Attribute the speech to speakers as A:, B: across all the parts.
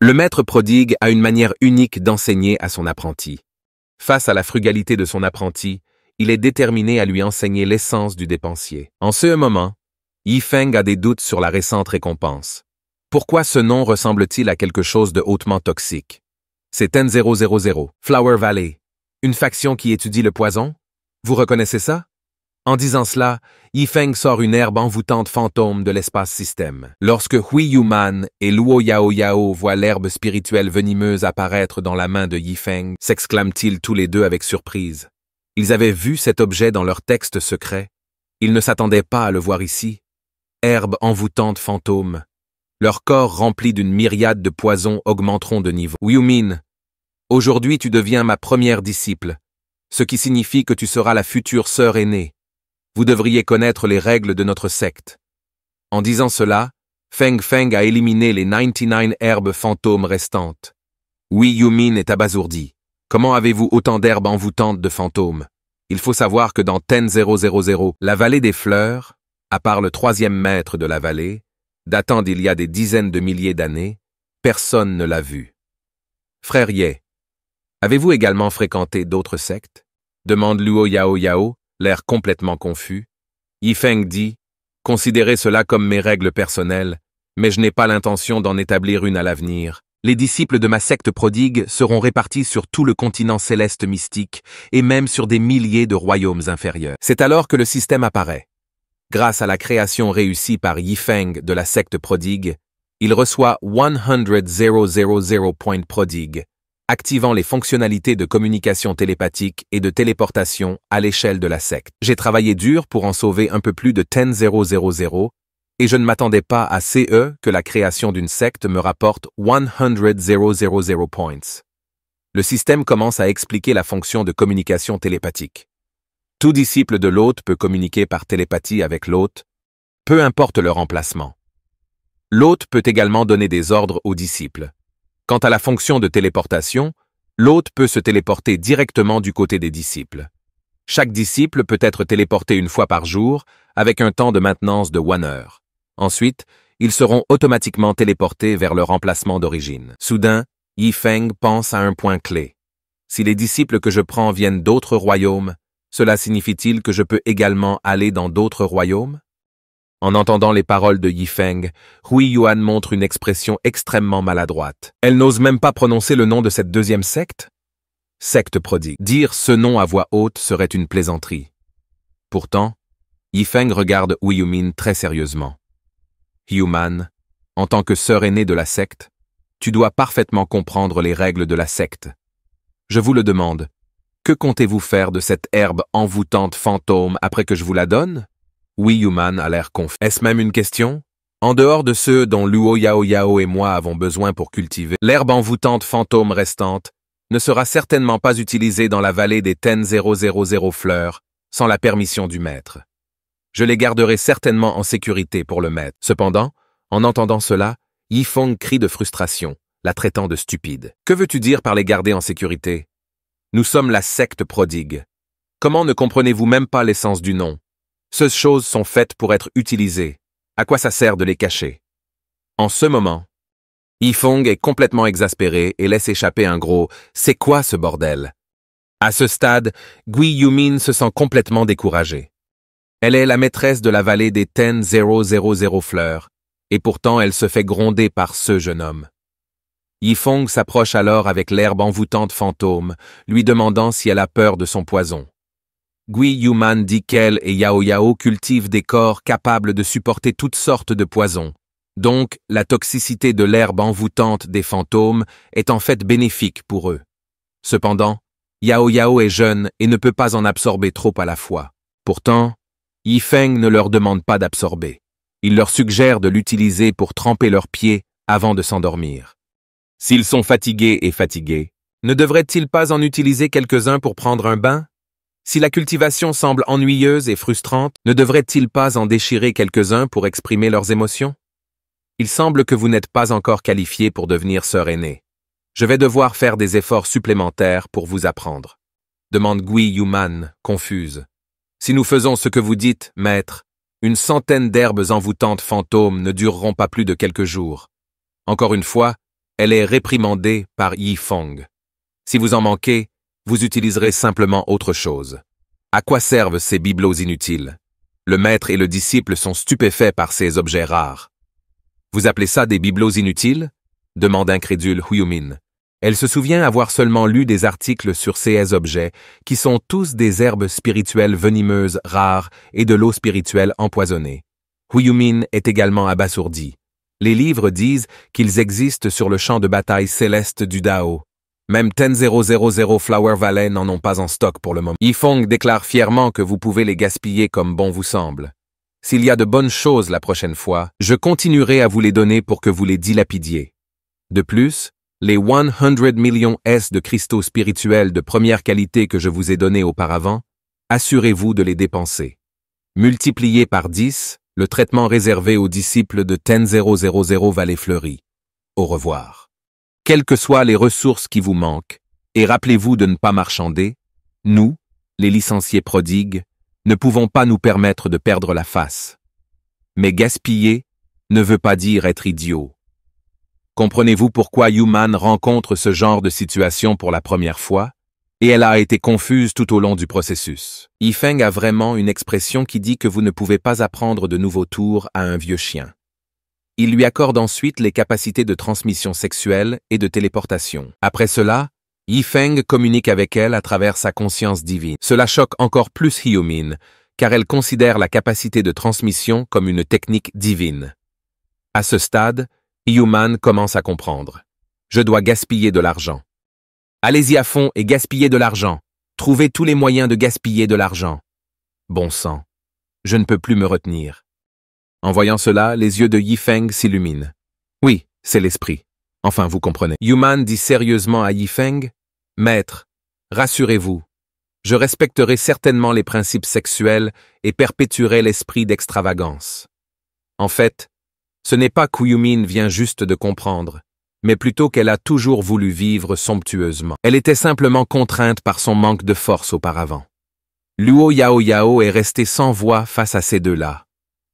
A: Le maître prodigue a une manière unique d'enseigner à son apprenti. Face à la frugalité de son apprenti, il est déterminé à lui enseigner l'essence du dépensier. En ce moment, Yifeng a des doutes sur la récente récompense. Pourquoi ce nom ressemble-t-il à quelque chose de hautement toxique? C'est Ten000, Flower Valley, une faction qui étudie le poison? Vous reconnaissez ça? En disant cela, Yifeng sort une herbe envoûtante fantôme de l'espace-système. Lorsque Hui Yuman et Luo Yao Yao voient l'herbe spirituelle venimeuse apparaître dans la main de Yifeng, s'exclament-ils tous les deux avec surprise. Ils avaient vu cet objet dans leur texte secret. Ils ne s'attendaient pas à le voir ici. Herbe envoûtante fantôme. Leurs corps remplis d'une myriade de poisons augmenteront de niveau. Yumin, aujourd'hui tu deviens ma première disciple, ce qui signifie que tu seras la future sœur aînée. Vous devriez connaître les règles de notre secte. En disant cela, Feng Feng a éliminé les 99 herbes fantômes restantes. Oui, Yumin est abasourdi. Comment avez-vous autant d'herbes envoûtantes de fantômes? Il faut savoir que dans Ten000, la vallée des fleurs, à part le troisième maître de la vallée, datant d'il y a des dizaines de milliers d'années, personne ne l'a vu. Frère Ye, avez-vous également fréquenté d'autres sectes? Demande Luo Yao Yao, l'air complètement confus. Yifeng dit, considérez cela comme mes règles personnelles, mais je n'ai pas l'intention d'en établir une à l'avenir. Les disciples de ma secte prodigue seront répartis sur tout le continent céleste mystique et même sur des milliers de royaumes inférieurs. C'est alors que le système apparaît. Grâce à la création réussie par Yifeng de la secte prodigue, il reçoit 100,000 points prodigue, activant les fonctionnalités de communication télépathique et de téléportation à l'échelle de la secte. J'ai travaillé dur pour en sauver un peu plus de Ten000, et je ne m'attendais pas à CE que la création d'une secte me rapporte 100,000 points. Le système commence à expliquer la fonction de communication télépathique. Tout disciple de l'hôte peut communiquer par télépathie avec l'hôte, peu importe leur emplacement. L'hôte peut également donner des ordres aux disciples. Quant à la fonction de téléportation, l'hôte peut se téléporter directement du côté des disciples. Chaque disciple peut être téléporté une fois par jour, avec un temps de maintenance de 1 heure. Ensuite, ils seront automatiquement téléportés vers leur emplacement d'origine. Soudain, Yifeng pense à un point clé. Si les disciples que je prends viennent d'autres royaumes, cela signifie-t-il que je peux également aller dans d'autres royaumes? En entendant les paroles de Yifeng, Hui Yuan montre une expression extrêmement maladroite. Elle n'ose même pas prononcer le nom de cette deuxième secte? Secte prodigue. Dire ce nom à voix haute serait une plaisanterie. Pourtant, Yifeng regarde Hui Yumin très sérieusement. Yuman, en tant que sœur aînée de la secte, tu dois parfaitement comprendre les règles de la secte. Je vous le demande, que comptez-vous faire de cette herbe envoûtante fantôme après que je vous la donne? Oui, Yuman a l'air confus. Est-ce même une question? En dehors de ceux dont Luo Yao Yao et moi avons besoin pour cultiver, l'herbe envoûtante fantôme restante ne sera certainement pas utilisée dans la vallée des Ten000 fleurs sans la permission du maître. Je les garderai certainement en sécurité pour le maître. Cependant, en entendant cela, Yifeng crie de frustration, la traitant de stupide. Que veux-tu dire par les garder en sécurité? Nous sommes la secte prodigue. Comment ne comprenez-vous même pas l'essence du nom? Ces choses sont faites pour être utilisées. À quoi ça sert de les cacher? En ce moment, Yifeng est complètement exaspéré et laisse échapper un gros « C'est quoi ce bordel ?» À ce stade, Gui Yumin se sent complètement découragée. Elle est la maîtresse de la vallée des Ten000 fleurs, et pourtant elle se fait gronder par ce jeune homme. Yifeng s'approche alors avec l'herbe envoûtante fantôme, lui demandant si elle a peur de son poison. Gui Yuman dit qu'elle et Yao Yao cultivent des corps capables de supporter toutes sortes de poisons. Donc, la toxicité de l'herbe envoûtante des fantômes est en fait bénéfique pour eux. Cependant, Yao Yao est jeune et ne peut pas en absorber trop à la fois. Pourtant, Yifeng ne leur demande pas d'absorber. Il leur suggère de l'utiliser pour tremper leurs pieds avant de s'endormir. S'ils sont fatigués et fatigués, ne devraient-ils pas en utiliser quelques-uns pour prendre un bain? Si la cultivation semble ennuyeuse et frustrante, ne devraient-ils pas en déchirer quelques-uns pour exprimer leurs émotions? Il semble que vous n'êtes pas encore qualifié pour devenir sœur aînée. Je vais devoir faire des efforts supplémentaires pour vous apprendre. Demande Gui Yuman, confuse. Si nous faisons ce que vous dites, maître, une centaine d'herbes envoûtantes fantômes ne dureront pas plus de quelques jours. Encore une fois, elle est réprimandée par Yifeng. Si vous en manquez, vous utiliserez simplement autre chose. À quoi servent ces bibelots inutiles? Le maître et le disciple sont stupéfaits par ces objets rares. Vous appelez ça des bibelots inutiles? Demande incrédule Huimin. Elle se souvient avoir seulement lu des articles sur ces objets, qui sont tous des herbes spirituelles venimeuses rares et de l'eau spirituelle empoisonnée. Huimin est également abasourdi. Les livres disent qu'ils existent sur le champ de bataille céleste du Dao. Même 10,000 Flower Valley n'en ont pas en stock pour le moment. Yifeng déclare fièrement que vous pouvez les gaspiller comme bon vous semble. S'il y a de bonnes choses la prochaine fois, je continuerai à vous les donner pour que vous les dilapidiez. De plus, les 100 millions S de cristaux spirituels de première qualité que je vous ai donnés auparavant, assurez-vous de les dépenser. Multipliez par 10 le traitement réservé aux disciples de 10,000 Vallée Fleurie. Au revoir. Quelles que soient les ressources qui vous manquent, et rappelez-vous de ne pas marchander, nous, les licenciés prodigues, ne pouvons pas nous permettre de perdre la face. Mais gaspiller ne veut pas dire être idiot. Comprenez-vous pourquoi Yuman rencontre ce genre de situation pour la première fois? Et elle a été confuse tout au long du processus. Yifeng a vraiment une expression qui dit que vous ne pouvez pas apprendre de nouveaux tours à un vieux chien. Il lui accorde ensuite les capacités de transmission sexuelle et de téléportation. Après cela, Yifeng communique avec elle à travers sa conscience divine. Cela choque encore plus Huimin, car elle considère la capacité de transmission comme une technique divine. À ce stade, Huimin commence à comprendre. Je dois gaspiller de l'argent. Allez-y à fond et gaspillez de l'argent. Trouvez tous les moyens de gaspiller de l'argent. Bon sang, je ne peux plus me retenir. En voyant cela, les yeux de Yifeng s'illuminent. Oui, c'est l'esprit. Enfin, vous comprenez. Yuman dit sérieusement à Yifeng, « Maître, rassurez-vous, je respecterai certainement les principes sexuels et perpétuerai l'esprit d'extravagance. » En fait, ce n'est pas qu'Huimin vient juste de comprendre, mais plutôt qu'elle a toujours voulu vivre somptueusement. Elle était simplement contrainte par son manque de force auparavant. Luo Yao Yao est resté sans voix face à ces deux-là.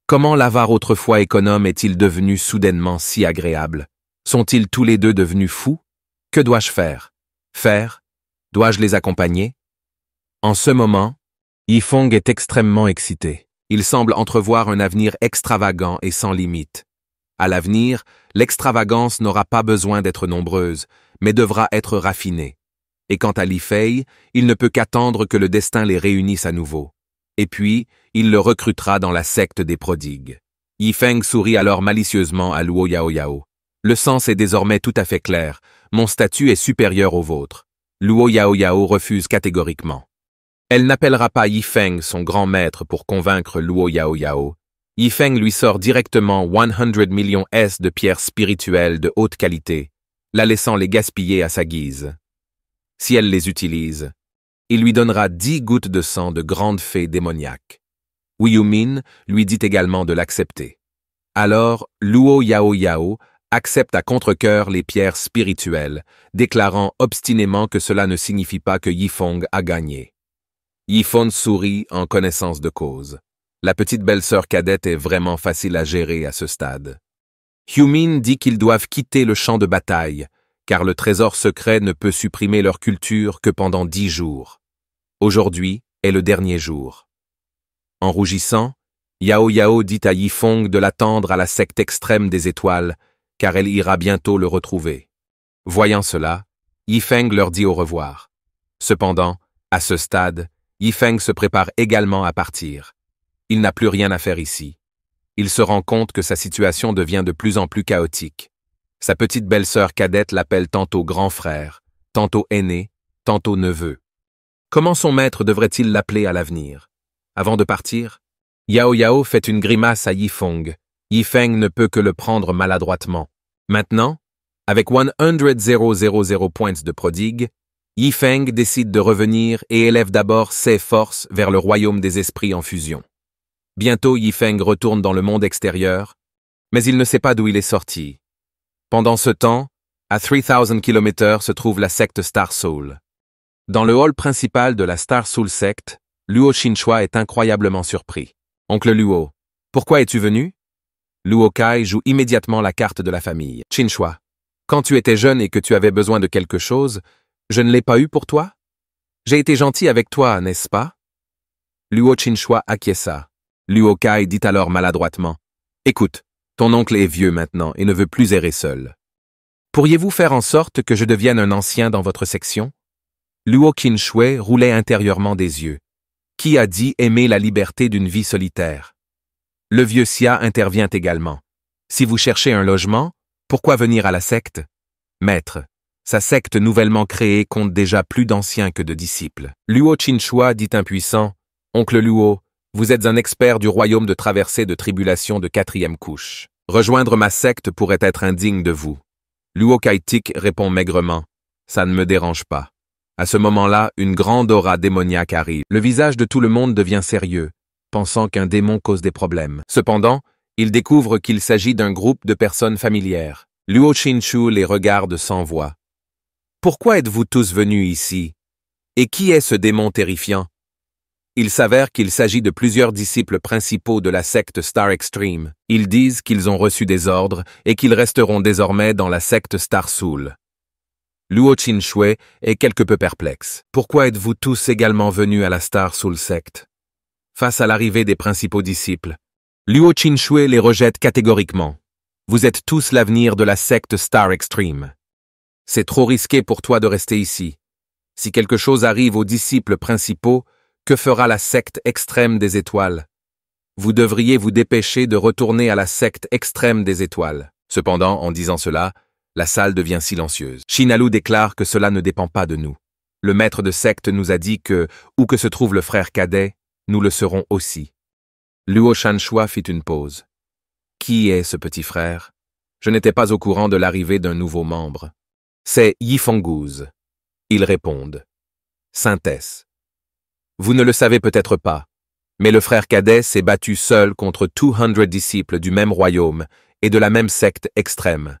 A: Comment l'avare autrefois économe est-il devenu soudainement si agréable? Sont-ils tous les deux devenus fous? Que dois-je faire? Dois-je les accompagner? En ce moment, Yifeng est extrêmement excité. Il semble entrevoir un avenir extravagant et sans limite. À l'avenir, l'extravagance n'aura pas besoin d'être nombreuse, mais devra être raffinée. Et quant à Li Fei, il ne peut qu'attendre que le destin les réunisse à nouveau. Et puis, il le recrutera dans la secte des prodigues. Yifeng sourit alors malicieusement à Luo Yao Yao. Le sens est désormais tout à fait clair. Mon statut est supérieur au vôtre. Luo Yao Yao refuse catégoriquement. Elle n'appellera pas Yifeng son grand maître pour convaincre Luo Yao Yao. Yifeng lui sort directement 100 millions S de pierres spirituelles de haute qualité, la laissant les gaspiller à sa guise. Si elle les utilise, il lui donnera 10 gouttes de sang de grande fée démoniaque. Huimin lui dit également de l'accepter. Alors, Luo Yao Yao accepte à contre-cœur les pierres spirituelles, déclarant obstinément que cela ne signifie pas que Yifeng a gagné. Yifeng sourit en connaissance de cause. La petite belle-sœur cadette est vraiment facile à gérer à ce stade. Huimin dit qu'ils doivent quitter le champ de bataille, car le trésor secret ne peut supprimer leur culture que pendant 10 jours. Aujourd'hui est le dernier jour. En rougissant, Yao Yao dit à Yifeng de l'attendre à la secte extrême des étoiles, car elle ira bientôt le retrouver. Voyant cela, Yifeng leur dit au revoir. Cependant, à ce stade, Yifeng se prépare également à partir. Il n'a plus rien à faire ici. Il se rend compte que sa situation devient de plus en plus chaotique. Sa petite belle-sœur cadette l'appelle tantôt grand frère, tantôt aîné, tantôt neveu. Comment son maître devrait-il l'appeler à l'avenir? Avant de partir, Yao Yao fait une grimace à Yifeng. Yifeng ne peut que le prendre maladroitement. Maintenant, avec 100 points de prodigue, Yifeng décide de revenir et élève d'abord ses forces vers le royaume des esprits en fusion. Bientôt Yifeng retourne dans le monde extérieur, mais il ne sait pas d'où il est sorti. Pendant ce temps, à 3000 km se trouve la secte Star Soul. Dans le hall principal de la Star Soul secte, Luo Xinchua est incroyablement surpris. « Oncle Luo, pourquoi es-tu venu » Luo Kai joue immédiatement la carte de la famille. Qinshua, quand tu étais jeune et que tu avais besoin de quelque chose, je ne l'ai pas eu pour toi? J'ai été gentil avec toi, n'est-ce pas? Luo Qinshua acquiesça. Luo Kai dit alors maladroitement. Écoute, ton oncle est vieux maintenant et ne veut plus errer seul. Pourriez-vous faire en sorte que je devienne un ancien dans votre section? Luo Qinshue roulait intérieurement des yeux. Qui a dit aimer la liberté d'une vie solitaire? Le vieux Xia intervient également. Si vous cherchez un logement, pourquoi venir à la secte? Maître, sa secte nouvellement créée compte déjà plus d'anciens que de disciples. Luo Qinshua dit impuissant, Oncle Luo, vous êtes un expert du royaume de traversée de tribulations de 4e couche. Rejoindre ma secte pourrait être indigne de vous. Luo Kaitik répond maigrement, ça ne me dérange pas. À ce moment-là, une grande aura démoniaque arrive. Le visage de tout le monde devient sérieux, pensant qu'un démon cause des problèmes. Cependant, il découvre qu'il s'agit d'un groupe de personnes familières. Luo Qinshu les regarde sans voix. Pourquoi êtes-vous tous venus ici? Et qui est ce démon terrifiant? Il s'avère qu'il s'agit de plusieurs disciples principaux de la secte Star Extreme. Ils disent qu'ils ont reçu des ordres et qu'ils resteront désormais dans la secte Star Soul. Luo Qinshue est quelque peu perplexe. Pourquoi êtes-vous tous également venus à la Star Soul secte? Face à l'arrivée des principaux disciples, Luo Qinshue les rejette catégoriquement. Vous êtes tous l'avenir de la secte Star Extreme. C'est trop risqué pour toi de rester ici. Si quelque chose arrive aux disciples principaux, que fera la secte extrême des étoiles? Vous devriez vous dépêcher de retourner à la secte extrême des étoiles. Cependant, en disant cela, la salle devient silencieuse. Shinalu déclare que cela ne dépend pas de nous. Le maître de secte nous a dit que, où que se trouve le frère cadet, nous le serons aussi. Luo Shanshua fit une pause. Qui est ce petit frère? Je n'étais pas au courant de l'arrivée d'un nouveau membre. C'est Yifenguz. Ils répondent. Synthèse. Vous ne le savez peut-être pas, mais le frère cadet s'est battu seul contre 200 disciples du même royaume et de la même secte extrême.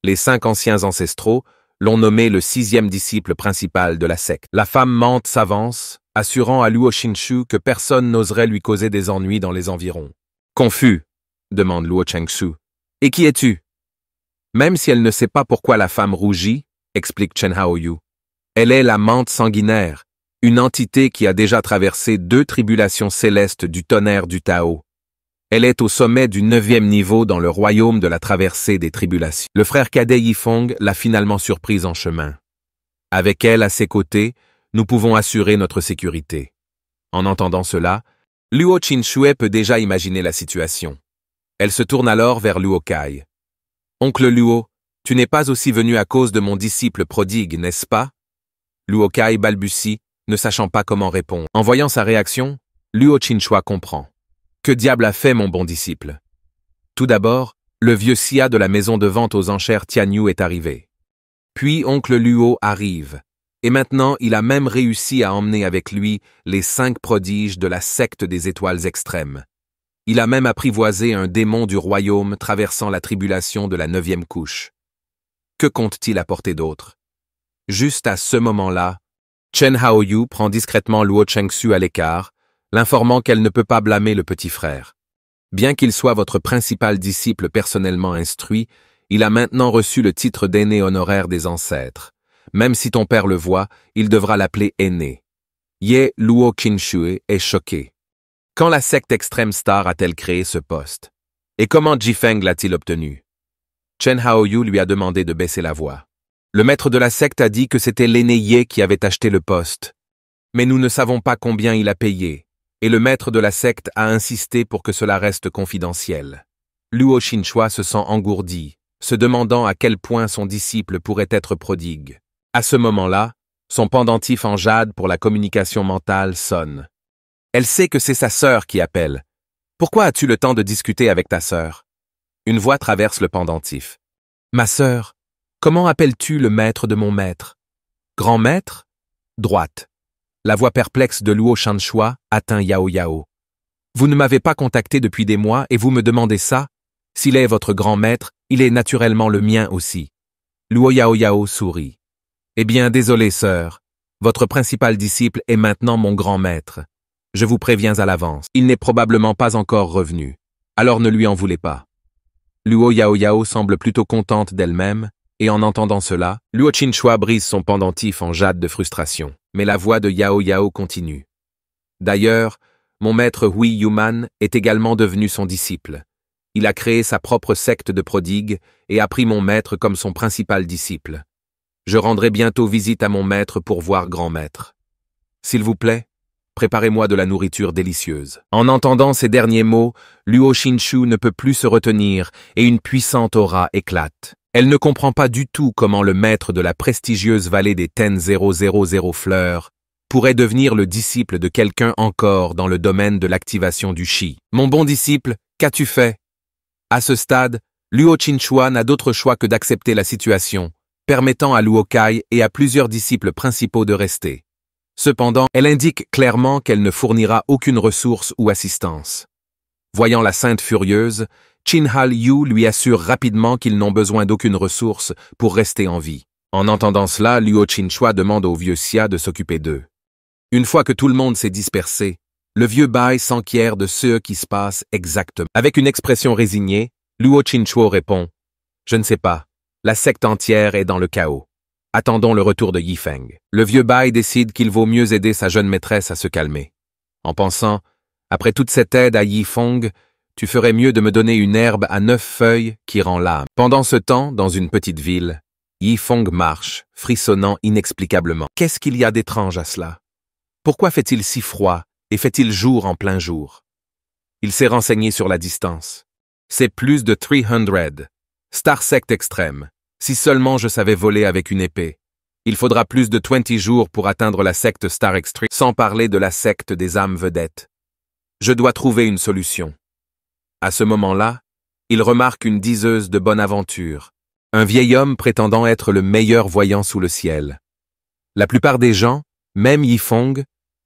A: Les 5 anciens ancestraux l'ont nommé le 6e disciple principal de la secte. La femme mente s'avance, assurant à Luo Qinshu que personne n'oserait lui causer des ennuis dans les environs. Confus, demande Luo Qinshu. Et qui es-tu? Même si elle ne sait pas pourquoi la femme rougit, explique Chen Haoyu, elle est la mante sanguinaire, une entité qui a déjà traversé 2 tribulations célestes du tonnerre du Tao. Elle est au sommet du 9e niveau dans le royaume de la traversée des tribulations. Le frère cadet Yifeng l'a finalement surprise en chemin. Avec elle à ses côtés, nous pouvons assurer notre sécurité. En entendant cela, Luo Qinshue peut déjà imaginer la situation. Elle se tourne alors vers Luo Kai. Oncle Luo, tu n'es pas aussi venu à cause de mon disciple prodigue, n'est-ce pas? Luo Kai balbutie, ne sachant pas comment répondre. En voyant sa réaction, Luo Qinshue comprend. Que diable a fait mon bon disciple? Tout d'abord, le vieux Xia de la maison de vente aux enchères Tianyu est arrivé. Puis oncle Luo arrive. Et maintenant, il a même réussi à emmener avec lui les 5 prodiges de la secte des étoiles extrêmes. Il a même apprivoisé un démon du royaume traversant la tribulation de la 9e couche. Que compte-t-il apporter d'autre? Juste à ce moment-là, Chen Haoyu prend discrètement Luo Qinshu à l'écart, l'informant qu'elle ne peut pas blâmer le petit frère. Bien qu'il soit votre principal disciple personnellement instruit, il a maintenant reçu le titre d'aîné honoraire des ancêtres. Même si ton père le voit, il devra l'appeler aîné. Ye Luo Qinshu est choqué. Quand la secte Extreme Star a-t-elle créé ce poste? Et comment Jifeng l'a-t-il obtenu? Chen Haoyu lui a demandé de baisser la voix. Le maître de la secte a dit que c'était l'aîné Ye qui avait acheté le poste. Mais nous ne savons pas combien il a payé, et le maître de la secte a insisté pour que cela reste confidentiel. Luo Qinshu se sent engourdi, se demandant à quel point son disciple pourrait être prodigue. À ce moment-là, son pendentif en jade pour la communication mentale sonne. Elle sait que c'est sa sœur qui appelle. Pourquoi as-tu le temps de discuter avec ta sœur? Une voix traverse le pendentif. Ma sœur, comment appelles-tu le maître de mon maître? Grand maître? Droite. La voix perplexe de Luo Shanshua atteint Yao Yao. Vous ne m'avez pas contacté depuis des mois et vous me demandez ça? S'il est votre grand maître, il est naturellement le mien aussi. Luo Yao Yao sourit. Eh bien, désolé, sœur. Votre principal disciple est maintenant mon grand maître. Je vous préviens à l'avance. Il n'est probablement pas encore revenu. Alors ne lui en voulez pas. Luo Yaoyao semble plutôt contente d'elle-même, et en entendant cela, Luo Qinchua brise son pendentif en jade de frustration. Mais la voix de Yaoyao continue. D'ailleurs, mon maître Hui Yuman est également devenu son disciple. Il a créé sa propre secte de prodigues et a pris mon maître comme son principal disciple. Je rendrai bientôt visite à mon maître pour voir grand maître. S'il vous plaît, préparez-moi de la nourriture délicieuse. En entendant ces derniers mots, Luo Qinshu ne peut plus se retenir et une puissante aura éclate. Elle ne comprend pas du tout comment le maître de la prestigieuse vallée des 10000 fleurs pourrait devenir le disciple de quelqu'un encore dans le domaine de l'activation du Qi. Mon bon disciple, qu'as-tu fait? À ce stade, Luo Qinchua n'a d'autre choix que d'accepter la situation, permettant à Luo Kai et à plusieurs disciples principaux de rester. Cependant, elle indique clairement qu'elle ne fournira aucune ressource ou assistance. Voyant la sainte furieuse, Qinhal Yu lui assure rapidement qu'ils n'ont besoin d'aucune ressource pour rester en vie. En entendant cela, Luo Qinchua demande au vieux Xia de s'occuper d'eux. Une fois que tout le monde s'est dispersé, le vieux Bai s'enquiert de ce qui se passe exactement. Avec une expression résignée, Luo Qinchua répond « Je ne sais pas, la secte entière est dans le chaos. Attendons le retour de Yifeng. » Le vieux Bai décide qu'il vaut mieux aider sa jeune maîtresse à se calmer. En pensant « Après toute cette aide à Yifeng, tu ferais mieux de me donner une herbe à 9 feuilles qui rend l'âme. » Pendant ce temps, dans une petite ville, Yifeng marche, frissonnant inexplicablement. Qu'est-ce qu'il y a d'étrange à cela? Pourquoi fait-il si froid et fait-il jour en plein jour? Il s'est renseigné sur la distance. C'est plus de 300. Star Sect extrême. Si seulement je savais voler avec une épée. Il faudra plus de 20 jours pour atteindre la secte Star Extreme, sans parler de la secte des âmes vedettes. Je dois trouver une solution. À ce moment-là, il remarque une diseuse de bonne aventure, un vieil homme prétendant être le meilleur voyant sous le ciel. La plupart des gens, même Yifeng,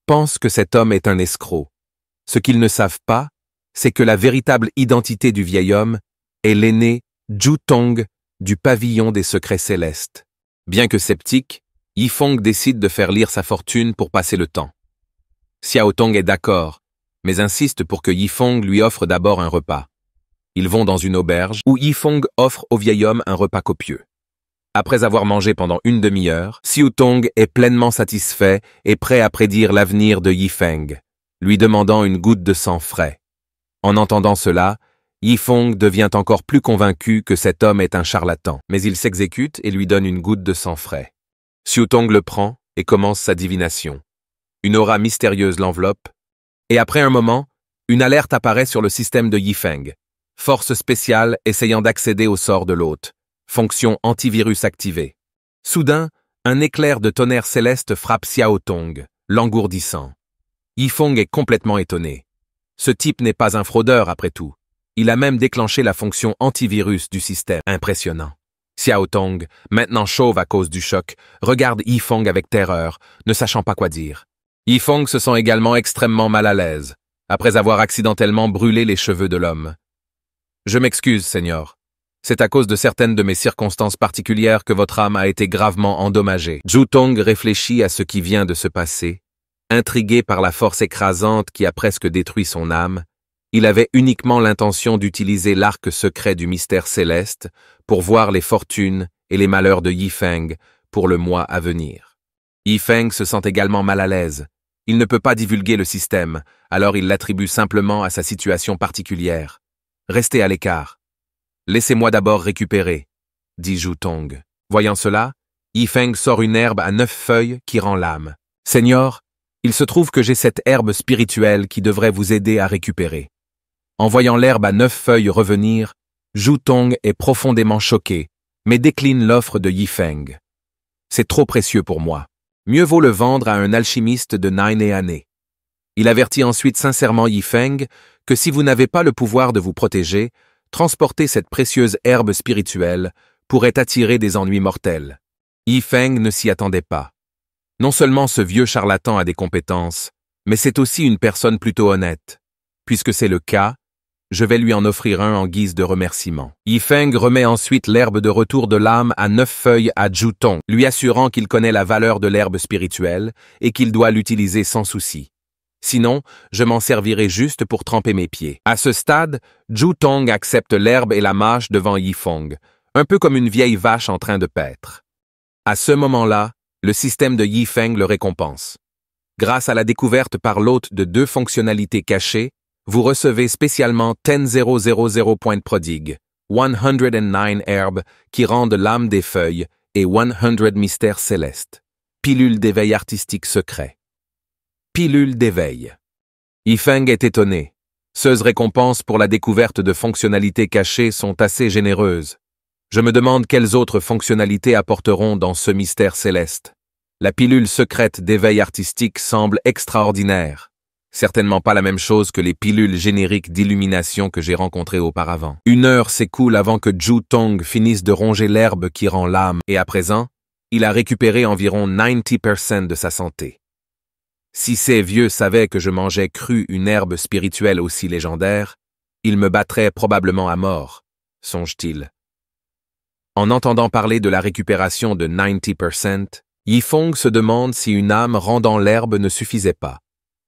A: pensent que cet homme est un escroc. Ce qu'ils ne savent pas, c'est que la véritable identité du vieil homme est l'aîné Zhu Tong du pavillon des secrets célestes. Bien que sceptique, Yifeng décide de faire lire sa fortune pour passer le temps. Xiao Tong est d'accord, mais insiste pour que Yifeng lui offre d'abord un repas. Ils vont dans une auberge où Yifeng offre au vieil homme un repas copieux. Après avoir mangé pendant une demi-heure, Xiao Tong est pleinement satisfait et prêt à prédire l'avenir de Yifeng, lui demandant une goutte de sang frais. En entendant cela, Yifeng devient encore plus convaincu que cet homme est un charlatan, mais il s'exécute et lui donne une goutte de sang frais. Xiao Tong le prend et commence sa divination. Une aura mystérieuse l'enveloppe, et après un moment, une alerte apparaît sur le système de Yifeng. Force spéciale essayant d'accéder au sort de l'hôte. Fonction antivirus activée. Soudain, un éclair de tonnerre céleste frappe Xiao Tong, l'engourdissant. Yifeng est complètement étonné. Ce type n'est pas un fraudeur après tout. Il a même déclenché la fonction antivirus du système. Impressionnant. Xiao Tong, maintenant chauve à cause du choc, regarde Yifeng avec terreur, ne sachant pas quoi dire. Yifeng se sent également extrêmement mal à l'aise, après avoir accidentellement brûlé les cheveux de l'homme. « Je m'excuse, Seigneur. C'est à cause de certaines de mes circonstances particulières que votre âme a été gravement endommagée. » Zhu Tong réfléchit à ce qui vient de se passer. Intrigué par la force écrasante qui a presque détruit son âme, il avait uniquement l'intention d'utiliser l'arc secret du mystère céleste pour voir les fortunes et les malheurs de Yifeng pour le mois à venir. Yifeng se sent également mal à l'aise. Il ne peut pas divulguer le système, alors il l'attribue simplement à sa situation particulière. Restez à l'écart. Laissez-moi d'abord récupérer, dit Zhu Tong. Voyant cela, Yifeng sort une herbe à 9 feuilles qui rend l'âme. Seigneur, il se trouve que j'ai cette herbe spirituelle qui devrait vous aider à récupérer. En voyant l'herbe à 9 feuilles revenir, Zhu Tong est profondément choqué, mais décline l'offre de Yifeng. C'est trop précieux pour moi. Mieux vaut le vendre à un alchimiste de Nine. Il avertit ensuite sincèrement Yifeng que si vous n'avez pas le pouvoir de vous protéger, transporter cette précieuse herbe spirituelle pourrait attirer des ennuis mortels. Yifeng ne s'y attendait pas. Non seulement ce vieux charlatan a des compétences, mais c'est aussi une personne plutôt honnête. Puisque c'est le cas, je vais lui en offrir un en guise de remerciement. Yifeng remet ensuite l'herbe de retour de l'âme à 9 feuilles à Zhu Tong, lui assurant qu'il connaît la valeur de l'herbe spirituelle et qu'il doit l'utiliser sans souci. Sinon, je m'en servirai juste pour tremper mes pieds. À ce stade, Zhu Tong accepte l'herbe et la mâche devant Yifeng, un peu comme une vieille vache en train de paître. À ce moment-là, le système de Yifeng le récompense. Grâce à la découverte par l'hôte de 2 fonctionnalités cachées, vous recevez spécialement 10,000 points de prodigue, 109 herbes qui rendent l'âme des feuilles et 100 mystères célestes. Pilule d'éveil artistique secret. Pilule d'éveil. Yifeng est étonné. Ces récompenses pour la découverte de fonctionnalités cachées sont assez généreuses. Je me demande quelles autres fonctionnalités apporteront dans ce mystère céleste. La pilule secrète d'éveil artistique semble extraordinaire. Certainement pas la même chose que les pilules génériques d'illumination que j'ai rencontrées auparavant. 1 heure s'écoule avant que Zhu Tong finisse de ronger l'herbe qui rend l'âme, et à présent, il a récupéré environ 90% de sa santé. Si ces vieux savaient que je mangeais cru une herbe spirituelle aussi légendaire, ils me battraient probablement à mort, songe-t-il. En entendant parler de la récupération de 90%, Yifeng se demande si une âme rendant l'herbe ne suffisait pas.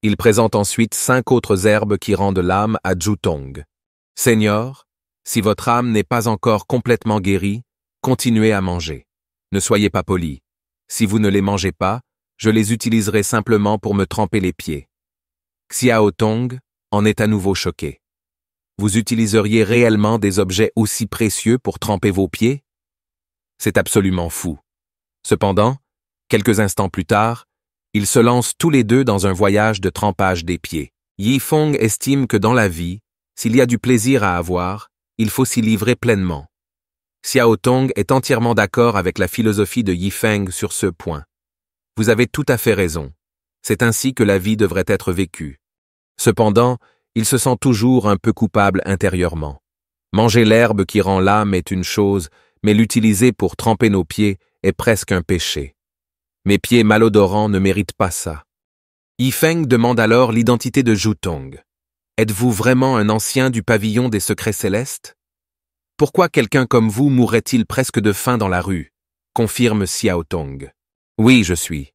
A: Il présente ensuite 5 autres herbes qui rendent l'âme à Zhu Tong. « Seigneur, si votre âme n'est pas encore complètement guérie, continuez à manger. Ne soyez pas poli. Si vous ne les mangez pas, je les utiliserai simplement pour me tremper les pieds. » Xiao Tong en est à nouveau choqué. « Vous utiliseriez réellement des objets aussi précieux pour tremper vos pieds? C'est absolument fou. » Cependant, quelques instants plus tard, ils se lancent tous les deux dans un voyage de trempage des pieds. Yifeng estime que dans la vie, s'il y a du plaisir à avoir, il faut s'y livrer pleinement. Xiao Tong est entièrement d'accord avec la philosophie de Yifeng sur ce point. Vous avez tout à fait raison. C'est ainsi que la vie devrait être vécue. Cependant, il se sent toujours un peu coupable intérieurement. Manger l'herbe qui rend l'âme est une chose, mais l'utiliser pour tremper nos pieds est presque un péché. Mes pieds malodorants ne méritent pas ça. Yifeng demande alors l'identité de Zhu Tong. Êtes-vous vraiment un ancien du pavillon des secrets célestes? Pourquoi quelqu'un comme vous mourrait-il presque de faim dans la rue? Confirme Xiao Tong. Oui, je suis.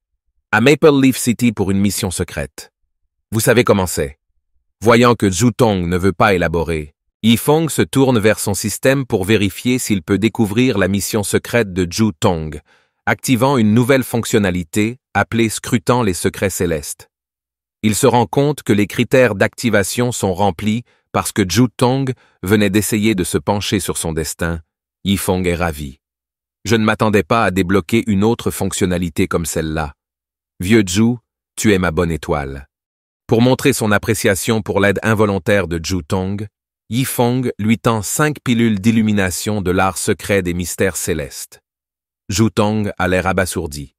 A: À Maple Leaf City pour une mission secrète. Vous savez comment c'est. Voyant que Zhu Tong ne veut pas élaborer, Yifeng se tourne vers son système pour vérifier s'il peut découvrir la mission secrète de Zhu Tong, activant une nouvelle fonctionnalité appelée Scrutant les secrets célestes. Il se rend compte que les critères d'activation sont remplis parce que Zhu Tong venait d'essayer de se pencher sur son destin. Yifeng est ravi. Je ne m'attendais pas à débloquer une autre fonctionnalité comme celle-là. Vieux Zhu, tu es ma bonne étoile. Pour montrer son appréciation pour l'aide involontaire de Zhu Tong, Yifeng lui tend 5 pilules d'illumination de l'art secret des mystères célestes. Zhu Tong a l'air abasourdi.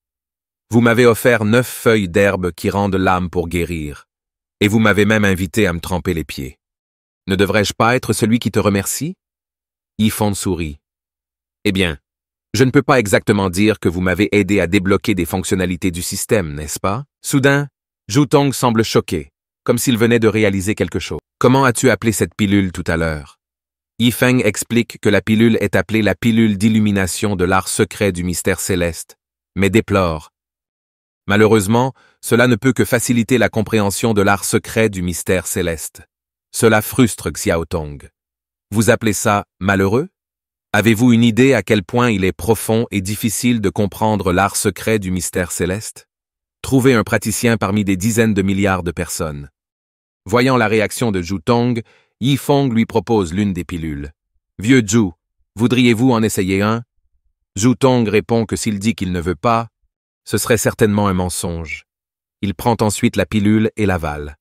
A: Vous m'avez offert 9 feuilles d'herbe qui rendent l'âme pour guérir, et vous m'avez même invité à me tremper les pieds. Ne devrais-je pas être celui qui te remercie? Yifeng sourit. Eh bien, je ne peux pas exactement dire que vous m'avez aidé à débloquer des fonctionnalités du système, n'est-ce pas? Soudain, Zhu Tong semble choqué, comme s'il venait de réaliser quelque chose. Comment as-tu appelé cette pilule tout à l'heure? Yifeng explique que la pilule est appelée la pilule d'illumination de l'art secret du mystère céleste, mais déplore. Malheureusement, cela ne peut que faciliter la compréhension de l'art secret du mystère céleste. Cela frustre Xiao Tong. Vous appelez ça malheureux? Avez-vous une idée à quel point il est profond et difficile de comprendre l'art secret du mystère céleste? Trouvez un praticien parmi des dizaines de milliards de personnes. Voyant la réaction de Zhu Tong, Yifeng lui propose l'une des pilules. « Vieux Zhu, voudriez-vous en essayer un ?» Zhu Tong répond que s'il dit qu'il ne veut pas, ce serait certainement un mensonge. Il prend ensuite la pilule et l'avale.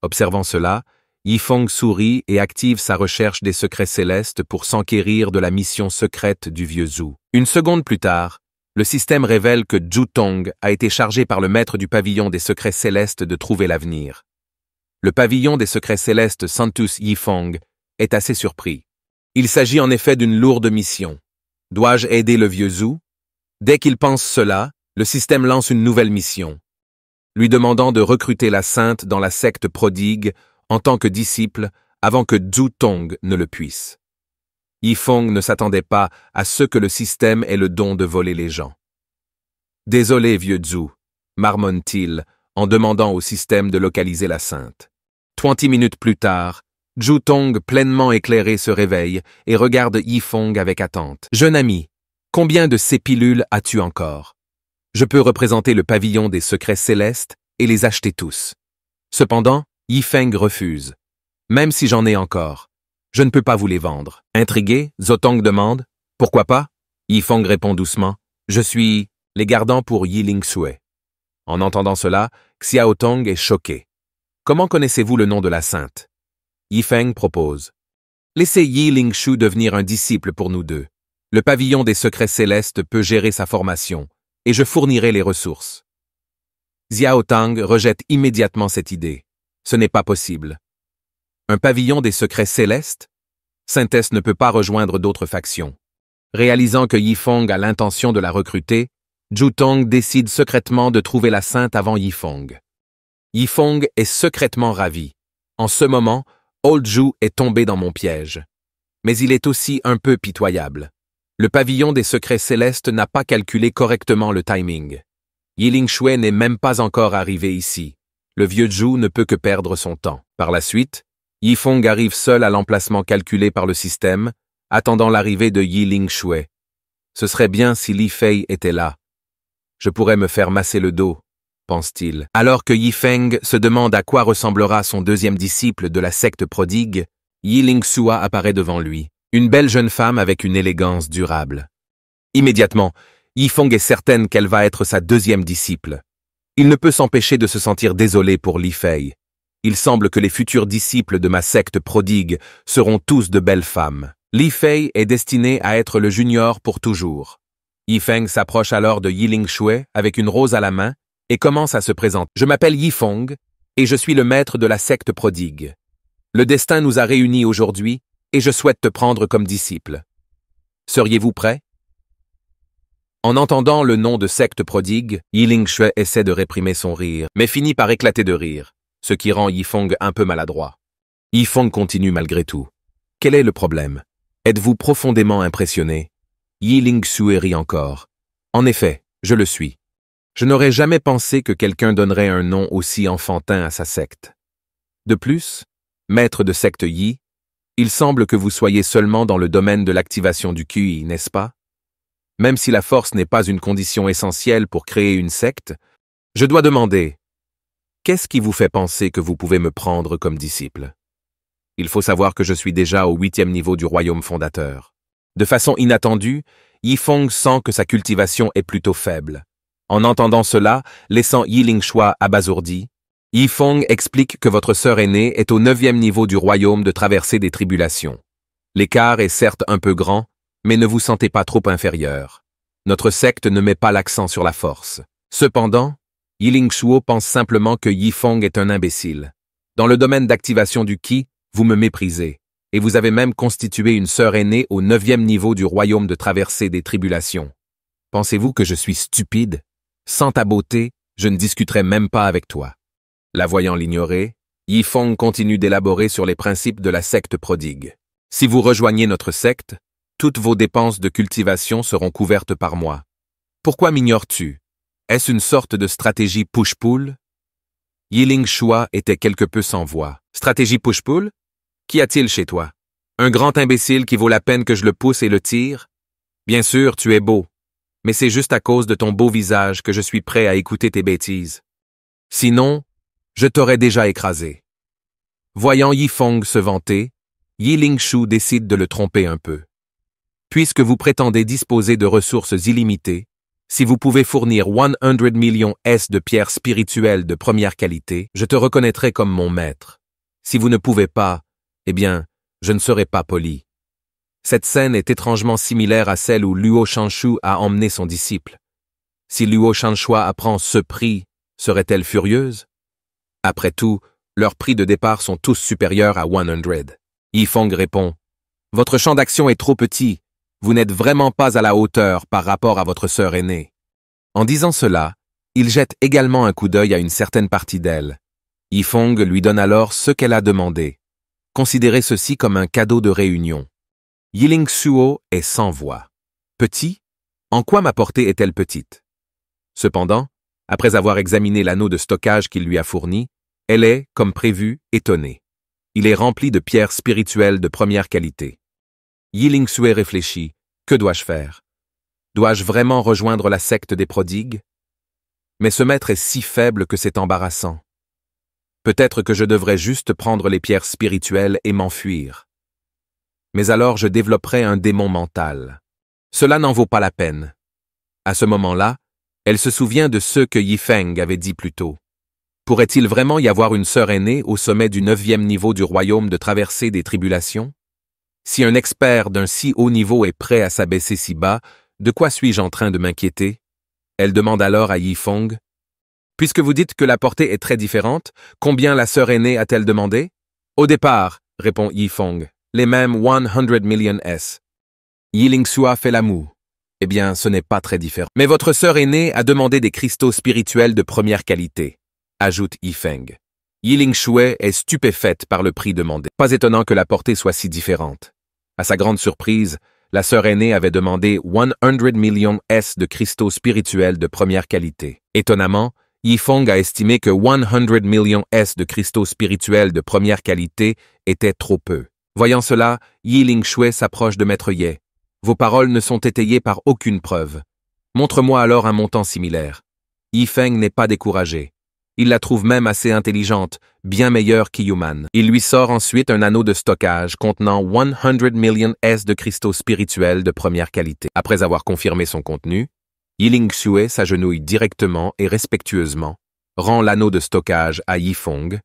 A: Observant cela, Yifeng sourit et active sa recherche des secrets célestes pour s'enquérir de la mission secrète du vieux Zhu. Une seconde plus tard, le système révèle que Zhu Tong a été chargé par le maître du pavillon des secrets célestes de trouver l'avenir. Le pavillon des secrets célestes Santus Yifeng est assez surpris. Il s'agit en effet d'une lourde mission. Dois-je aider le vieux Zhu? Dès qu'il pense cela, le système lance une nouvelle mission, lui demandant de recruter la sainte dans la secte prodigue en tant que disciple avant que Zhu Tong ne le puisse. Yifeng ne s'attendait pas à ce que le système ait le don de voler les gens. « Désolé, vieux Zhu » marmonne-t-il en demandant au système de localiser la sainte. 20 minutes plus tard, Zhu Tong, pleinement éclairé, se réveille et regarde Yifeng avec attente. « Jeune ami, combien de ces pilules as-tu encore? Je peux représenter le pavillon des secrets célestes et les acheter tous. » Cependant, Yifeng refuse. « Même si j'en ai encore, je ne peux pas vous les vendre. » Intrigué, Zotong demande « Pourquoi pas ?» Yifeng répond doucement « Je suis les gardant pour Yiling Sui. » En entendant cela, Xiao Tong est choqué. « Comment connaissez-vous le nom de la sainte ?» Yifeng propose « Laissez Yiling Shu devenir un disciple pour nous deux. Le pavillon des secrets célestes peut gérer sa formation, et je fournirai les ressources. » Xiao Tang rejette immédiatement cette idée. Ce n'est pas possible. Un pavillon des secrets célestes? Saintesse ne peut pas rejoindre d'autres factions. Réalisant que Yifeng a l'intention de la recruter, Zhu Tong décide secrètement de trouver la sainte avant Yifeng. Yifeng est secrètement ravi. En ce moment, Old Zhu est tombé dans mon piège. Mais il est aussi un peu pitoyable. Le pavillon des secrets célestes n'a pas calculé correctement le timing. Yiling Shui n'est même pas encore arrivé ici. Le vieux Zhu ne peut que perdre son temps. Par la suite, Yifeng arrive seul à l'emplacement calculé par le système, attendant l'arrivée de Yiling Shui. Ce serait bien si Li Fei était là. Je pourrais me faire masser le dos, pense-t-il. Alors que Yifeng se demande à quoi ressemblera son deuxième disciple de la secte prodigue, Yiling Sua apparaît devant lui, une belle jeune femme avec une élégance durable. Immédiatement, Yifeng est certaine qu'elle va être sa deuxième disciple. Il ne peut s'empêcher de se sentir désolé pour Li Fei. Il semble que les futurs disciples de ma secte prodigue seront tous de belles femmes. Li Fei est destiné à être le junior pour toujours. Yifeng s'approche alors de Yiling Shui avec une rose à la main et commence à se présenter. « Je m'appelle Yifeng et je suis le maître de la secte prodigue. Le destin nous a réunis aujourd'hui et je souhaite te prendre comme disciple. Seriez-vous prêt ?» En entendant le nom de secte prodigue, Yiling Shui essaie de réprimer son rire, mais finit par éclater de rire, ce qui rend Yifeng un peu maladroit. Yifeng continue malgré tout. « Quel est le problème? Êtes-vous profondément impressionné ?» Yiling Shui rit encore. « En effet, je le suis. Je n'aurais jamais pensé que quelqu'un donnerait un nom aussi enfantin à sa secte. De plus, maître de secte Yi, il semble que vous soyez seulement dans le domaine de l'activation du QI, n'est-ce pas? Même si la force n'est pas une condition essentielle pour créer une secte, je dois demander, qu'est-ce qui vous fait penser que vous pouvez me prendre comme disciple? Il faut savoir que je suis déjà au 8e niveau du royaume fondateur. De façon inattendue, Yifeng sent que sa cultivation est plutôt faible. En entendant cela, laissant Yiling Shui abasourdi, Yifeng explique que votre sœur aînée est au 9e niveau du royaume de traversée des tribulations. L'écart est certes un peu grand, mais ne vous sentez pas trop inférieur. Notre secte ne met pas l'accent sur la force. Cependant, Yiling Shuo pense simplement que Yifeng est un imbécile. Dans le domaine d'activation du Qi, vous me méprisez, et vous avez même constitué une sœur aînée au 9e niveau du royaume de traversée des tribulations. Pensez-vous que je suis stupide? Sans ta beauté, je ne discuterai même pas avec toi. La voyant l'ignorer, Yifeng continue d'élaborer sur les principes de la secte prodigue. Si vous rejoignez notre secte, toutes vos dépenses de cultivation seront couvertes par moi. Pourquoi m'ignores-tu? Est-ce une sorte de stratégie push-pull? Yiling Shui était quelque peu sans voix. Stratégie push-pull? Qu'y a-t-il chez toi? Un grand imbécile qui vaut la peine que je le pousse et le tire? Bien sûr, tu es beau, mais c'est juste à cause de ton beau visage que je suis prêt à écouter tes bêtises. Sinon, je t'aurais déjà écrasé. Voyant Yifeng se vanter, Yiling Shu décide de le tromper un peu. Puisque vous prétendez disposer de ressources illimitées, si vous pouvez fournir 100 millions S de pierres spirituelles de première qualité, je te reconnaîtrai comme mon maître. Si vous ne pouvez pas, eh bien, je ne serai pas poli. Cette scène est étrangement similaire à celle où Luo Shanshu a emmené son disciple. Si Luo Shanshua apprend ce prix, serait-elle furieuse? Après tout, leurs prix de départ sont tous supérieurs à 100. Yifeng répond, « Votre champ d'action est trop petit. Vous n'êtes vraiment pas à la hauteur par rapport à votre sœur aînée. » En disant cela, il jette également un coup d'œil à une certaine partie d'elle. Yifeng lui donne alors ce qu'elle a demandé. Considérez ceci comme un cadeau de réunion. Yiling Shuo est sans voix. Petit? En quoi ma portée est-elle petite? Cependant, Après avoir examiné l'anneau de stockage qu'il lui a fourni, elle est, comme prévu, étonnée. Il est rempli de pierres spirituelles de première qualité. Yi Sui réfléchit. Que dois-je faire? Dois-je vraiment rejoindre la secte des prodigues? Mais ce maître est si faible que c'est embarrassant. Peut-être que je devrais juste prendre les pierres spirituelles et m'enfuir. Mais alors je développerai un démon mental. Cela n'en vaut pas la peine. À ce moment-là, elle se souvient de ce que Yifeng avait dit plus tôt. Pourrait-il vraiment y avoir une sœur aînée au sommet du 9e niveau du royaume de traverser des tribulations? Si un expert d'un si haut niveau est prêt à s'abaisser si bas, de quoi suis-je en train de m'inquiéter? Elle demande alors à Yifeng. Puisque vous dites que la portée est très différente, combien la sœur aînée a-t-elle demandé? Au départ, répond Yifeng, les mêmes 100 million S. Yi Sui fait la moue. Eh bien, ce n'est pas très différent. Mais votre sœur aînée a demandé des cristaux spirituels de première qualité, ajoute Yifeng. Yi Sui est stupéfaite par le prix demandé. Pas étonnant que la portée soit si différente. À sa grande surprise, la sœur aînée avait demandé 100 millions S de cristaux spirituels de première qualité. Étonnamment, Yifeng a estimé que 100 millions S de cristaux spirituels de première qualité était trop peu. Voyant cela, Yi Sui s'approche de Maître Ye. Vos paroles ne sont étayées par aucune preuve. Montre-moi alors un montant similaire. Yifeng n'est pas découragé. Il la trouve même assez intelligente, bien meilleure qu'Yuman. Il lui sort ensuite un anneau de stockage contenant 100 millions S de cristaux spirituels de première qualité. Après avoir confirmé son contenu, Yi Sui s'agenouille directement et respectueusement, rend l'anneau de stockage à Yifeng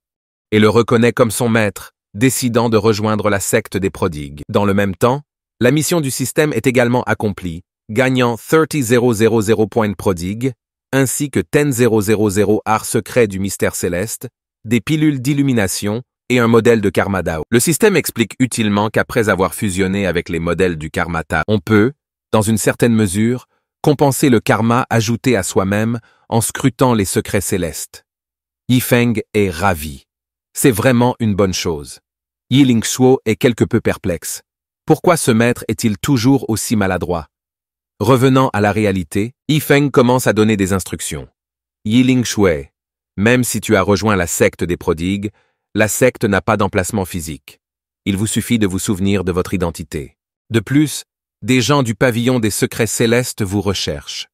A: et le reconnaît comme son maître, décidant de rejoindre la secte des prodigues. Dans le même temps, la mission du système est également accomplie, gagnant 30,000 points de prodigue, ainsi que 10,000 arts secrets du mystère céleste, des pilules d'illumination et un modèle de Karma Tao. Le système explique utilement qu'après avoir fusionné avec les modèles du Karma Tao, on peut, dans une certaine mesure, compenser le karma ajouté à soi-même en scrutant les secrets célestes. Yifeng est ravi. C'est vraiment une bonne chose. Yi Sui est quelque peu perplexe. Pourquoi ce maître est-il toujours aussi maladroit? Revenant à la réalité, Yifeng commence à donner des instructions. Yi Sui, même si tu as rejoint la secte des prodigues, la secte n'a pas d'emplacement physique. Il vous suffit de vous souvenir de votre identité. De plus, des gens du pavillon des secrets célestes vous recherchent.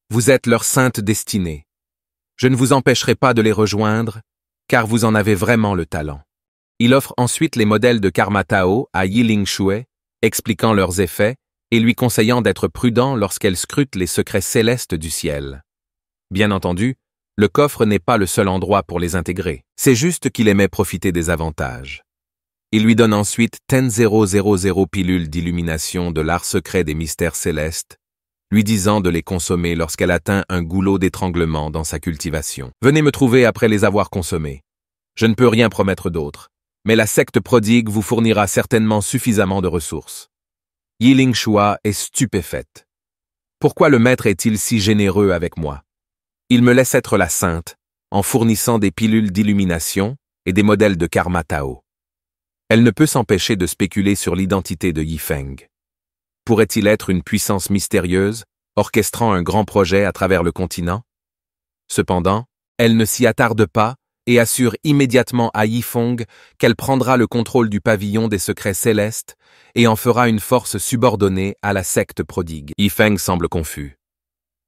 A: Vous êtes leur sainte destinée. Je ne vous empêcherai pas de les rejoindre, car vous en avez vraiment le talent. Il offre ensuite les modèles de Karma Tao à Yi Sui, expliquant leurs effets et lui conseillant d'être prudent lorsqu'elle scrute les secrets célestes du ciel. Bien entendu, le coffre n'est pas le seul endroit pour les intégrer, c'est juste qu'il aimait profiter des avantages. Il lui donne ensuite 10,000 pilules d'illumination de l'art secret des mystères célestes, lui disant de les consommer lorsqu'elle atteint un goulot d'étranglement dans sa cultivation. Venez me trouver après les avoir consommés. Je ne peux rien promettre d'autre, mais la secte prodigue vous fournira certainement suffisamment de ressources. Yi Sui est stupéfaite. Pourquoi le maître est-il si généreux avec moi? Il me laisse être la sainte, en fournissant des pilules d'illumination et des modèles de Karma Tao. Elle ne peut s'empêcher de spéculer sur l'identité de Yifeng. Pourrait-il être une puissance mystérieuse, orchestrant un grand projet à travers le continent? Cependant, elle ne s'y attarde pas et assure immédiatement à Yifeng qu'elle prendra le contrôle du pavillon des secrets célestes et en fera une force subordonnée à la secte prodigue. Yifeng semble confus.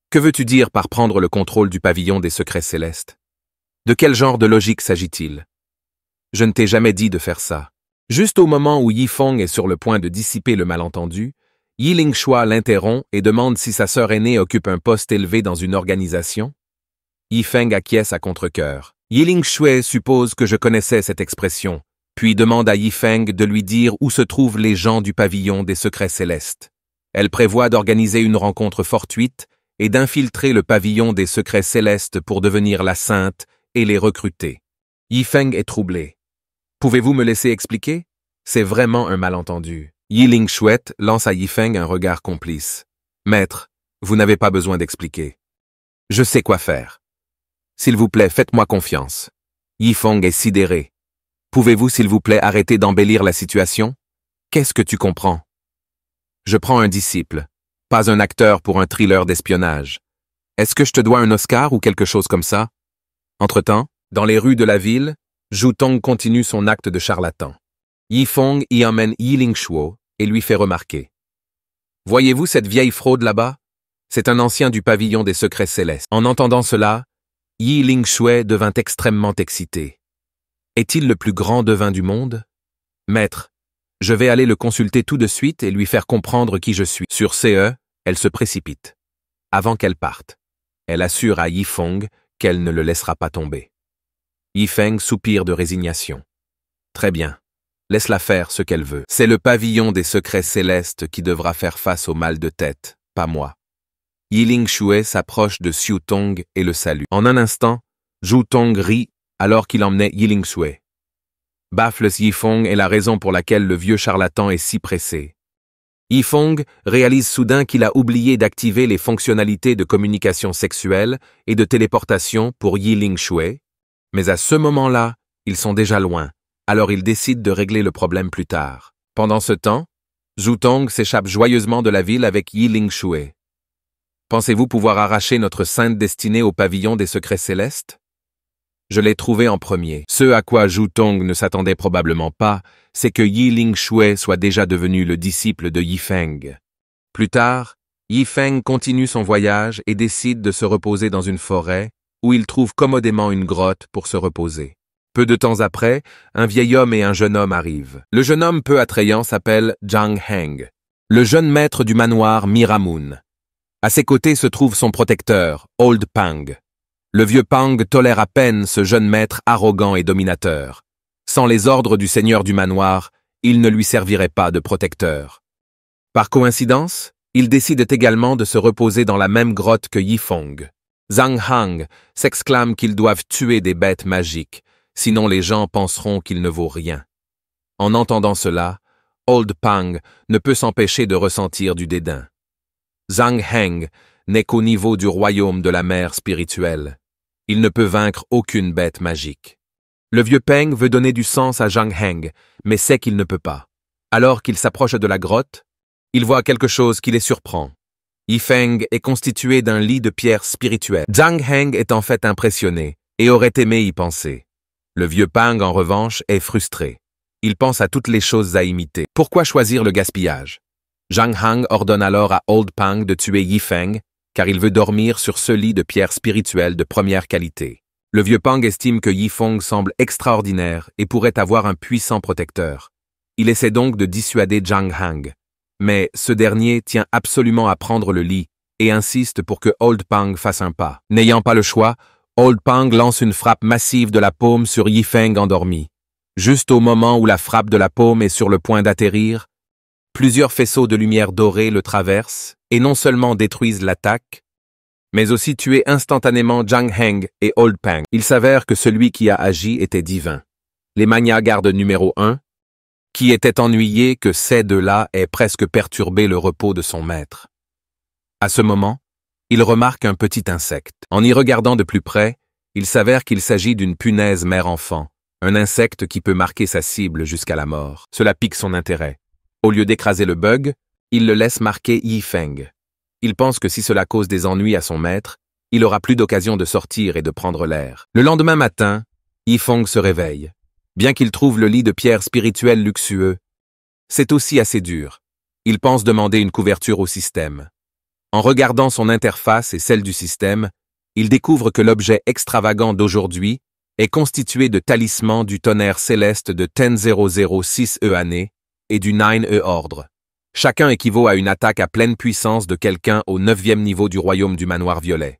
A: Que veux-tu dire par prendre le contrôle du pavillon des secrets célestes? De quel genre de logique s'agit-il? Je ne t'ai jamais dit de faire ça. Juste au moment où Yifeng est sur le point de dissiper le malentendu, Yi Sui l'interrompt et demande si sa sœur aînée occupe un poste élevé dans une organisation. Yifeng acquiesce à contre-cœur. Yi Sui suppose que je connaissais cette expression, puis demande à Yifeng de lui dire où se trouvent les gens du pavillon des secrets célestes. Elle prévoit d'organiser une rencontre fortuite et d'infiltrer le pavillon des secrets célestes pour devenir la sainte et les recruter. Yifeng est troublé. Pouvez-vous me laisser expliquer? C'est vraiment un malentendu. Yi Sui lance à Yifeng un regard complice. Maître, vous n'avez pas besoin d'expliquer. Je sais quoi faire. S'il vous plaît, faites-moi confiance. Yifeng est sidéré. Pouvez-vous, s'il vous plaît, arrêter d'embellir la situation? Qu'est-ce que tu comprends? Je prends un disciple, pas un acteur pour un thriller d'espionnage. Est-ce que je te dois un Oscar ou quelque chose comme ça? Entre-temps, dans les rues de la ville, Zhu Tong continue son acte de charlatan. Yifeng y emmène Yi Lingshuo et lui fait remarquer. Voyez-vous cette vieille fraude là-bas? C'est un ancien du pavillon des secrets célestes. En entendant cela, Yi Lingshuo devint extrêmement excité. Est-il le plus grand devin du monde? Maître, je vais aller le consulter tout de suite et lui faire comprendre qui je suis. Sur ce, elle se précipite. Avant qu'elle parte, elle assure à Yifeng qu'elle ne le laissera pas tomber. Yifeng soupire de résignation. Très bien. Laisse-la faire ce qu'elle veut. C'est le pavillon des secrets célestes qui devra faire face au mal de tête, pas moi. Yi Lingshuo s'approche de Zhu Tong et le salue. En un instant, Zhu Tong rit alors qu'il emmenait Yi Lingshuo. Baffles Yifeng est la raison pour laquelle le vieux charlatan est si pressé. Yifeng réalise soudain qu'il a oublié d'activer les fonctionnalités de communication sexuelle et de téléportation pour Yi Lingshuo, mais à ce moment-là, ils sont déjà loin. Alors il décide de régler le problème plus tard. Pendant ce temps, Zhu Tong s'échappe joyeusement de la ville avec Yi Lingshuo. Pensez-vous pouvoir arracher notre sainte destinée au pavillon des secrets célestes? Je l'ai trouvé en premier. Ce à quoi Zhu Tong ne s'attendait probablement pas, c'est que Yi Lingshuo soit déjà devenu le disciple de Yifeng. Plus tard, Yifeng continue son voyage et décide de se reposer dans une forêt où il trouve commodément une grotte pour se reposer. Peu de temps après, un vieil homme et un jeune homme arrivent. Le jeune homme peu attrayant s'appelle Zhang Heng, le jeune maître du manoir Miramun. À ses côtés se trouve son protecteur, Old Pang. Le vieux Pang tolère à peine ce jeune maître arrogant et dominateur. Sans les ordres du seigneur du manoir, il ne lui servirait pas de protecteur. Par coïncidence, ils décident également de se reposer dans la même grotte que Yifeng. Zhang Heng s'exclame qu'ils doivent tuer des bêtes magiques, sinon les gens penseront qu'il ne vaut rien. En entendant cela, Old Pang ne peut s'empêcher de ressentir du dédain. Zhang Heng n'est qu'au niveau du royaume de la mer spirituelle. Il ne peut vaincre aucune bête magique. Le vieux Peng veut donner du sens à Zhang Heng, mais sait qu'il ne peut pas. Alors qu'il s'approche de la grotte, il voit quelque chose qui les surprend. Yifeng est constitué d'un lit de pierre spirituelle. Zhang Heng est en fait impressionné et aurait aimé y penser. Le vieux Pang, en revanche, est frustré. Il pense à toutes les choses à imiter. Pourquoi choisir le gaspillage? Zhang Heng ordonne alors à Old Pang de tuer Yifeng, car il veut dormir sur ce lit de pierre spirituelle de première qualité. Le vieux Pang estime que Yifeng semble extraordinaire et pourrait avoir un puissant protecteur. Il essaie donc de dissuader Zhang Heng. Mais ce dernier tient absolument à prendre le lit et insiste pour que Old Pang fasse un pas. N'ayant pas le choix, Old Pang lance une frappe massive de la paume sur Yifeng endormi. Juste au moment où la frappe de la paume est sur le point d'atterrir, plusieurs faisceaux de lumière dorée le traversent et non seulement détruisent l'attaque, mais aussi tuent instantanément Zhang Heng et Old Pang. Il s'avère que celui qui a agi était divin. Les magnats garde numéro 1, qui était ennuyé que ces deux-là aient presque perturbé le repos de son maître. À ce moment, il remarque un petit insecte. En y regardant de plus près, il s'avère qu'il s'agit d'une punaise mère-enfant, un insecte qui peut marquer sa cible jusqu'à la mort. Cela pique son intérêt. Au lieu d'écraser le bug, il le laisse marquer Yifeng. Il pense que si cela cause des ennuis à son maître, il aura plus d'occasion de sortir et de prendre l'air. Le lendemain matin, Yifeng se réveille. Bien qu'il trouve le lit de pierre spirituelle luxueux, c'est aussi assez dur. Il pense demander une couverture au système. En regardant son interface et celle du système, il découvre que l'objet extravagant d'aujourd'hui est constitué de talismans du tonnerre céleste de 10006 année et du 9 ordre. Chacun équivaut à une attaque à pleine puissance de quelqu'un au 9e niveau du royaume du manoir violet.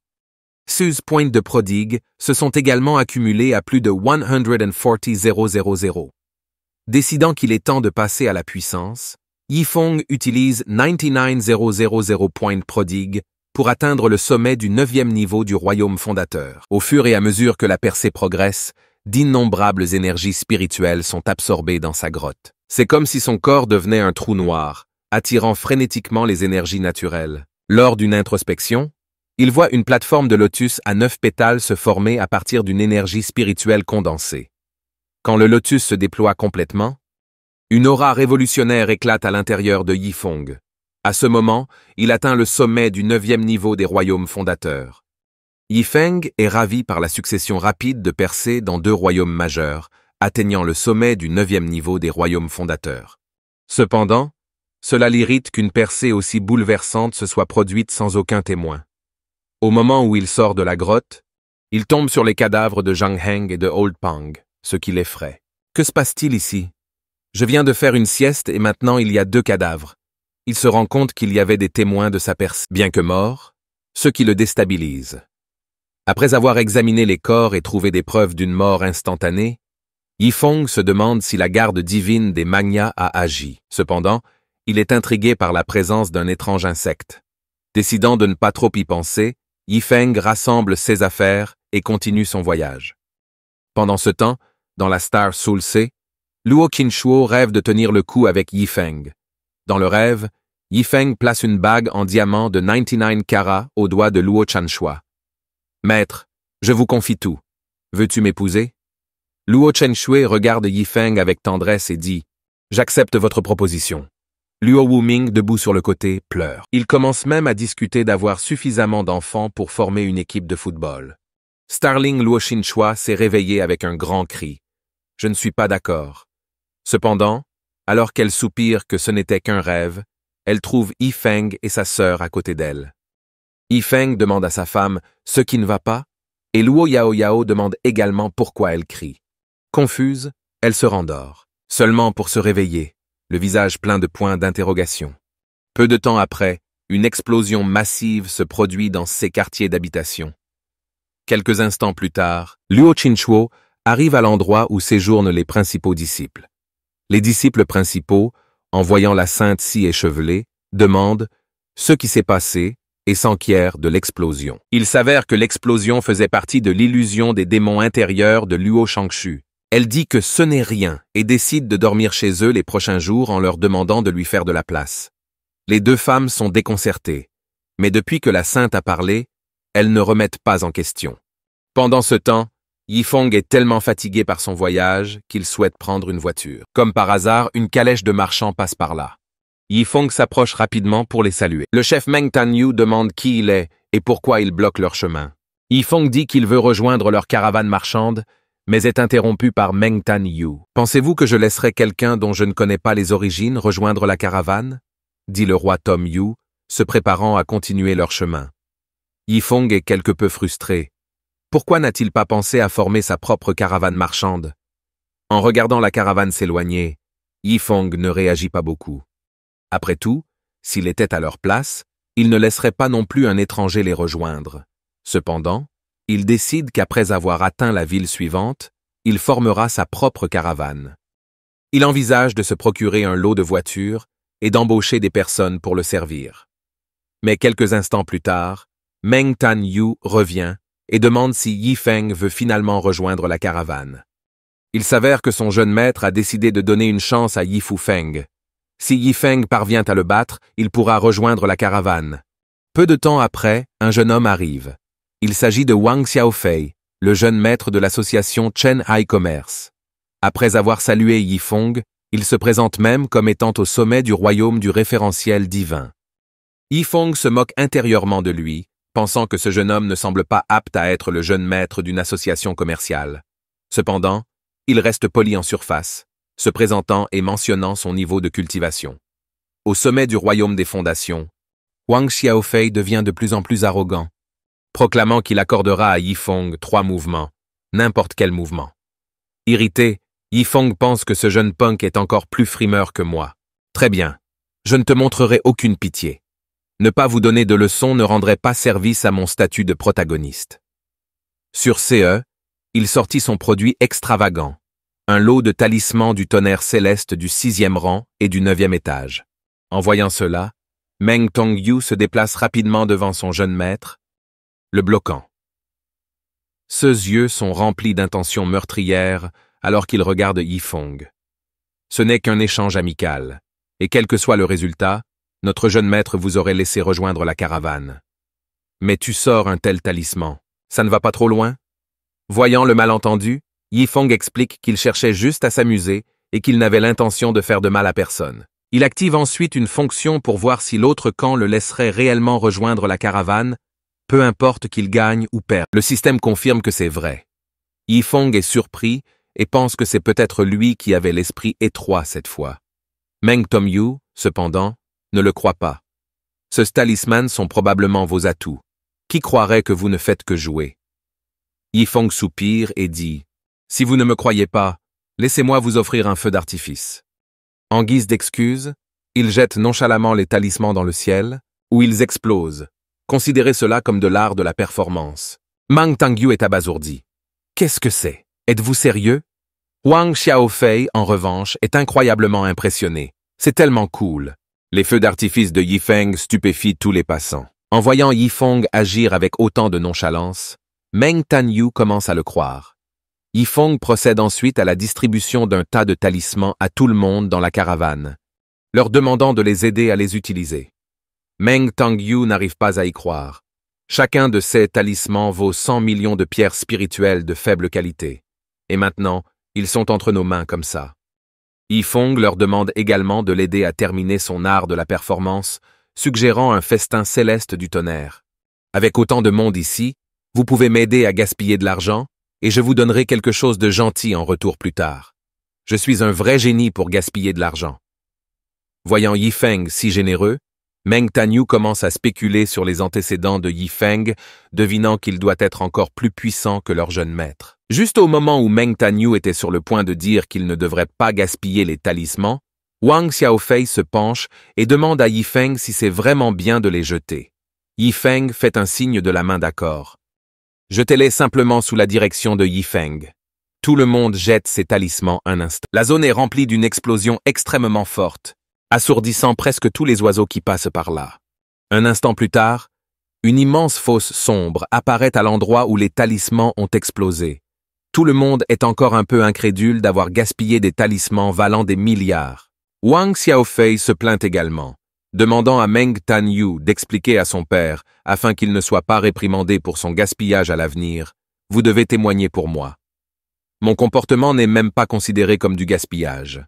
A: Ces points de prodigue se sont également accumulés à plus de 140,000. Décidant qu'il est temps de passer à la puissance, Yifeng utilise 99,000 points de prodigue pour atteindre le sommet du 9e niveau du royaume fondateur. Au fur et à mesure que la percée progresse, d'innombrables énergies spirituelles sont absorbées dans sa grotte. C'est comme si son corps devenait un trou noir, attirant frénétiquement les énergies naturelles. Lors d'une introspection, il voit une plateforme de lotus à 9 pétales se former à partir d'une énergie spirituelle condensée. Quand le lotus se déploie complètement, une aura révolutionnaire éclate à l'intérieur de Yifeng. À ce moment, il atteint le sommet du 9e niveau des royaumes fondateurs. Yifeng est ravi par la succession rapide de percées dans 2 royaumes majeurs, atteignant le sommet du 9e niveau des royaumes fondateurs. Cependant, cela l'irrite qu'une percée aussi bouleversante se soit produite sans aucun témoin. Au moment où il sort de la grotte, il tombe sur les cadavres de Zhang Heng et de Old Pang, ce qui l'effraie. Que se passe-t-il ici? Je viens de faire une sieste et maintenant il y a 2 cadavres. Il se rend compte qu'il y avait des témoins de sa percée, bien que morts, ce qui le déstabilise. Après avoir examiné les corps et trouvé des preuves d'une mort instantanée, Yifeng se demande si la garde divine des Magna a agi. Cependant, il est intrigué par la présence d'un étrange insecte. Décidant de ne pas trop y penser, Yifeng rassemble ses affaires et continue son voyage. Pendant ce temps, dans la Star Sulse, Luo Qinchuo rêve de tenir le coup avec Yifeng. Dans le rêve, Yifeng place une bague en diamant de 99 carats au doigt de Luo Chanshua. « Maître, je vous confie tout. Veux-tu m'épouser » Luo Chenxue regarde Yifeng avec tendresse et dit « J'accepte votre proposition. » Luo Wuming, debout sur le côté, pleure. Il commence même à discuter d'avoir suffisamment d'enfants pour former une équipe de football. Starling Luo Chenxue s'est réveillé avec un grand cri. « Je ne suis pas d'accord. » Cependant, alors qu'elle soupire que ce n'était qu'un rêve, elle trouve Yifeng et sa sœur à côté d'elle. Yifeng demande à sa femme ce qui ne va pas, et Luo Yaoyao demande également pourquoi elle crie. Confuse, elle se rendort, seulement pour se réveiller, le visage plein de points d'interrogation. Peu de temps après, une explosion massive se produit dans ces quartiers d'habitation. Quelques instants plus tard, Luo Qinchuo arrive à l'endroit où séjournent les principaux disciples. Les disciples principaux, en voyant la sainte si échevelée, demandent ce qui s'est passé et s'enquièrent de l'explosion. Il s'avère que l'explosion faisait partie de l'illusion des démons intérieurs de Luo Shangshu. Elle dit que ce n'est rien et décide de dormir chez eux les prochains jours en leur demandant de lui faire de la place. Les 2 femmes sont déconcertées, mais depuis que la sainte a parlé, elles ne remettent pas en question. Pendant ce temps, Yifeng est tellement fatigué par son voyage qu'il souhaite prendre une voiture. Comme par hasard, une calèche de marchands passe par là. Yifeng s'approche rapidement pour les saluer. Le chef Meng Tanyu demande qui il est et pourquoi il bloque leur chemin. Yifeng dit qu'il veut rejoindre leur caravane marchande, mais est interrompu par Meng Tanyu. « Pensez-vous que je laisserai quelqu'un dont je ne connais pas les origines rejoindre la caravane ?» dit le roi Tom Yu, se préparant à continuer leur chemin. Yifeng est quelque peu frustré. Pourquoi n'a-t-il pas pensé à former sa propre caravane marchande? En regardant la caravane s'éloigner, Yifeng ne réagit pas beaucoup. Après tout, s'il était à leur place, il ne laisserait pas non plus un étranger les rejoindre. Cependant, il décide qu'après avoir atteint la ville suivante, il formera sa propre caravane. Il envisage de se procurer un lot de voitures et d'embaucher des personnes pour le servir. Mais quelques instants plus tard, Meng Tanyu revient et demande si Yifeng veut finalement rejoindre la caravane. Il s'avère que son jeune maître a décidé de donner une chance à Yi Fufeng. Si Yifeng parvient à le battre, il pourra rejoindre la caravane. Peu de temps après, un jeune homme arrive. Il s'agit de Wang Xiaofei, le jeune maître de l'association Chen High Commerce. Après avoir salué Yifeng, il se présente même comme étant au sommet du royaume du référentiel divin. Yifeng se moque intérieurement de lui, pensant que ce jeune homme ne semble pas apte à être le jeune maître d'une association commerciale. Cependant, il reste poli en surface, se présentant et mentionnant son niveau de cultivation. Au sommet du royaume des fondations, Wang Xiaofei devient de plus en plus arrogant, proclamant qu'il accordera à Yifeng 3 mouvements, n'importe quel mouvement. Irrité, Yifeng pense que ce jeune punk est encore plus frimeur que moi. Très bien, je ne te montrerai aucune pitié. Ne pas vous donner de leçons ne rendrait pas service à mon statut de protagoniste. Sur CE, il sortit son produit extravagant, un lot de talismans du tonnerre céleste du 6e rang et du 9e étage. En voyant cela, Meng Tongyu se déplace rapidement devant son jeune maître, le bloquant. Ses yeux sont remplis d'intentions meurtrières alors qu'il regarde Yifeng. Ce n'est qu'un échange amical, et quel que soit le résultat, notre jeune maître vous aurait laissé rejoindre la caravane. Mais tu sors un tel talisman, ça ne va pas trop loin? Voyant le malentendu, Yifeng explique qu'il cherchait juste à s'amuser et qu'il n'avait l'intention de faire de mal à personne. Il active ensuite une fonction pour voir si l'autre camp le laisserait réellement rejoindre la caravane, peu importe qu'il gagne ou perde. Le système confirme que c'est vrai. Yifeng est surpris et pense que c'est peut-être lui qui avait l'esprit étroit cette fois. Meng Tongyu, cependant, ne le croit pas. Ce talisman sont probablement vos atouts. Qui croirait que vous ne faites que jouer? Yifeng soupire et dit « Si vous ne me croyez pas, laissez-moi vous offrir un feu d'artifice. » En guise d'excuse, ils jettent nonchalamment les talismans dans le ciel, où ils explosent. Considérez cela comme de l'art de la performance. Meng Tongyu est abasourdi. Qu'est-ce que c'est? Êtes-vous sérieux? Wang Xiaofei, en revanche, est incroyablement impressionné. C'est tellement cool. Les feux d'artifice de Yifeng stupéfient tous les passants. En voyant Yifeng agir avec autant de nonchalance, Meng Tongyu commence à le croire. Yifeng procède ensuite à la distribution d'un tas de talismans à tout le monde dans la caravane, leur demandant de les aider à les utiliser. Meng Tongyu n'arrive pas à y croire. Chacun de ces talismans vaut 100 millions de pierres spirituelles de faible qualité. Et maintenant, ils sont entre nos mains comme ça. Yifeng leur demande également de l'aider à terminer son art de la performance, suggérant un festin céleste du tonnerre. Avec autant de monde ici, vous pouvez m'aider à gaspiller de l'argent, et je vous donnerai quelque chose de gentil en retour plus tard. Je suis un vrai génie pour gaspiller de l'argent. Voyant Yifeng si généreux, Meng Tongyu commence à spéculer sur les antécédents de Yifeng, devinant qu'il doit être encore plus puissant que leur jeune maître. Juste au moment où Meng Tongyu était sur le point de dire qu'il ne devrait pas gaspiller les talismans, Wang Xiaofei se penche et demande à Yifeng si c'est vraiment bien de les jeter. Yifeng fait un signe de la main d'accord. Jetez-les simplement sous la direction de Yifeng. Tout le monde jette ses talismans un instant. La zone est remplie d'une explosion extrêmement forte, assourdissant presque tous les oiseaux qui passent par là. Un instant plus tard, une immense fosse sombre apparaît à l'endroit où les talismans ont explosé. Tout le monde est encore un peu incrédule d'avoir gaspillé des talismans valant des milliards. Wang Xiaofei se plaint également, demandant à Meng Tongyu d'expliquer à son père, afin qu'il ne soit pas réprimandé pour son gaspillage à l'avenir, « Vous devez témoigner pour moi. Mon comportement n'est même pas considéré comme du gaspillage. »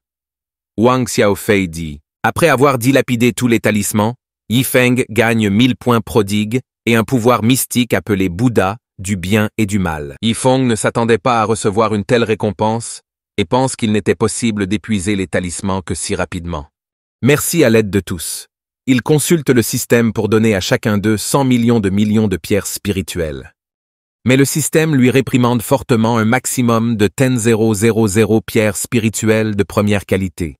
A: Wang Xiaofei dit, « Après avoir dilapidé tous les talismans, Yifeng gagne 1000 points prodigues et un pouvoir mystique appelé Bouddha, du bien et du mal. » Yifeng ne s'attendait pas à recevoir une telle récompense et pense qu'il n'était possible d'épuiser les talismans que si rapidement. Merci à l'aide de tous. Il consulte le système pour donner à chacun d'eux 100 millions de pierres spirituelles. Mais le système lui réprimande fortement un maximum de 10,000 pierres spirituelles de première qualité.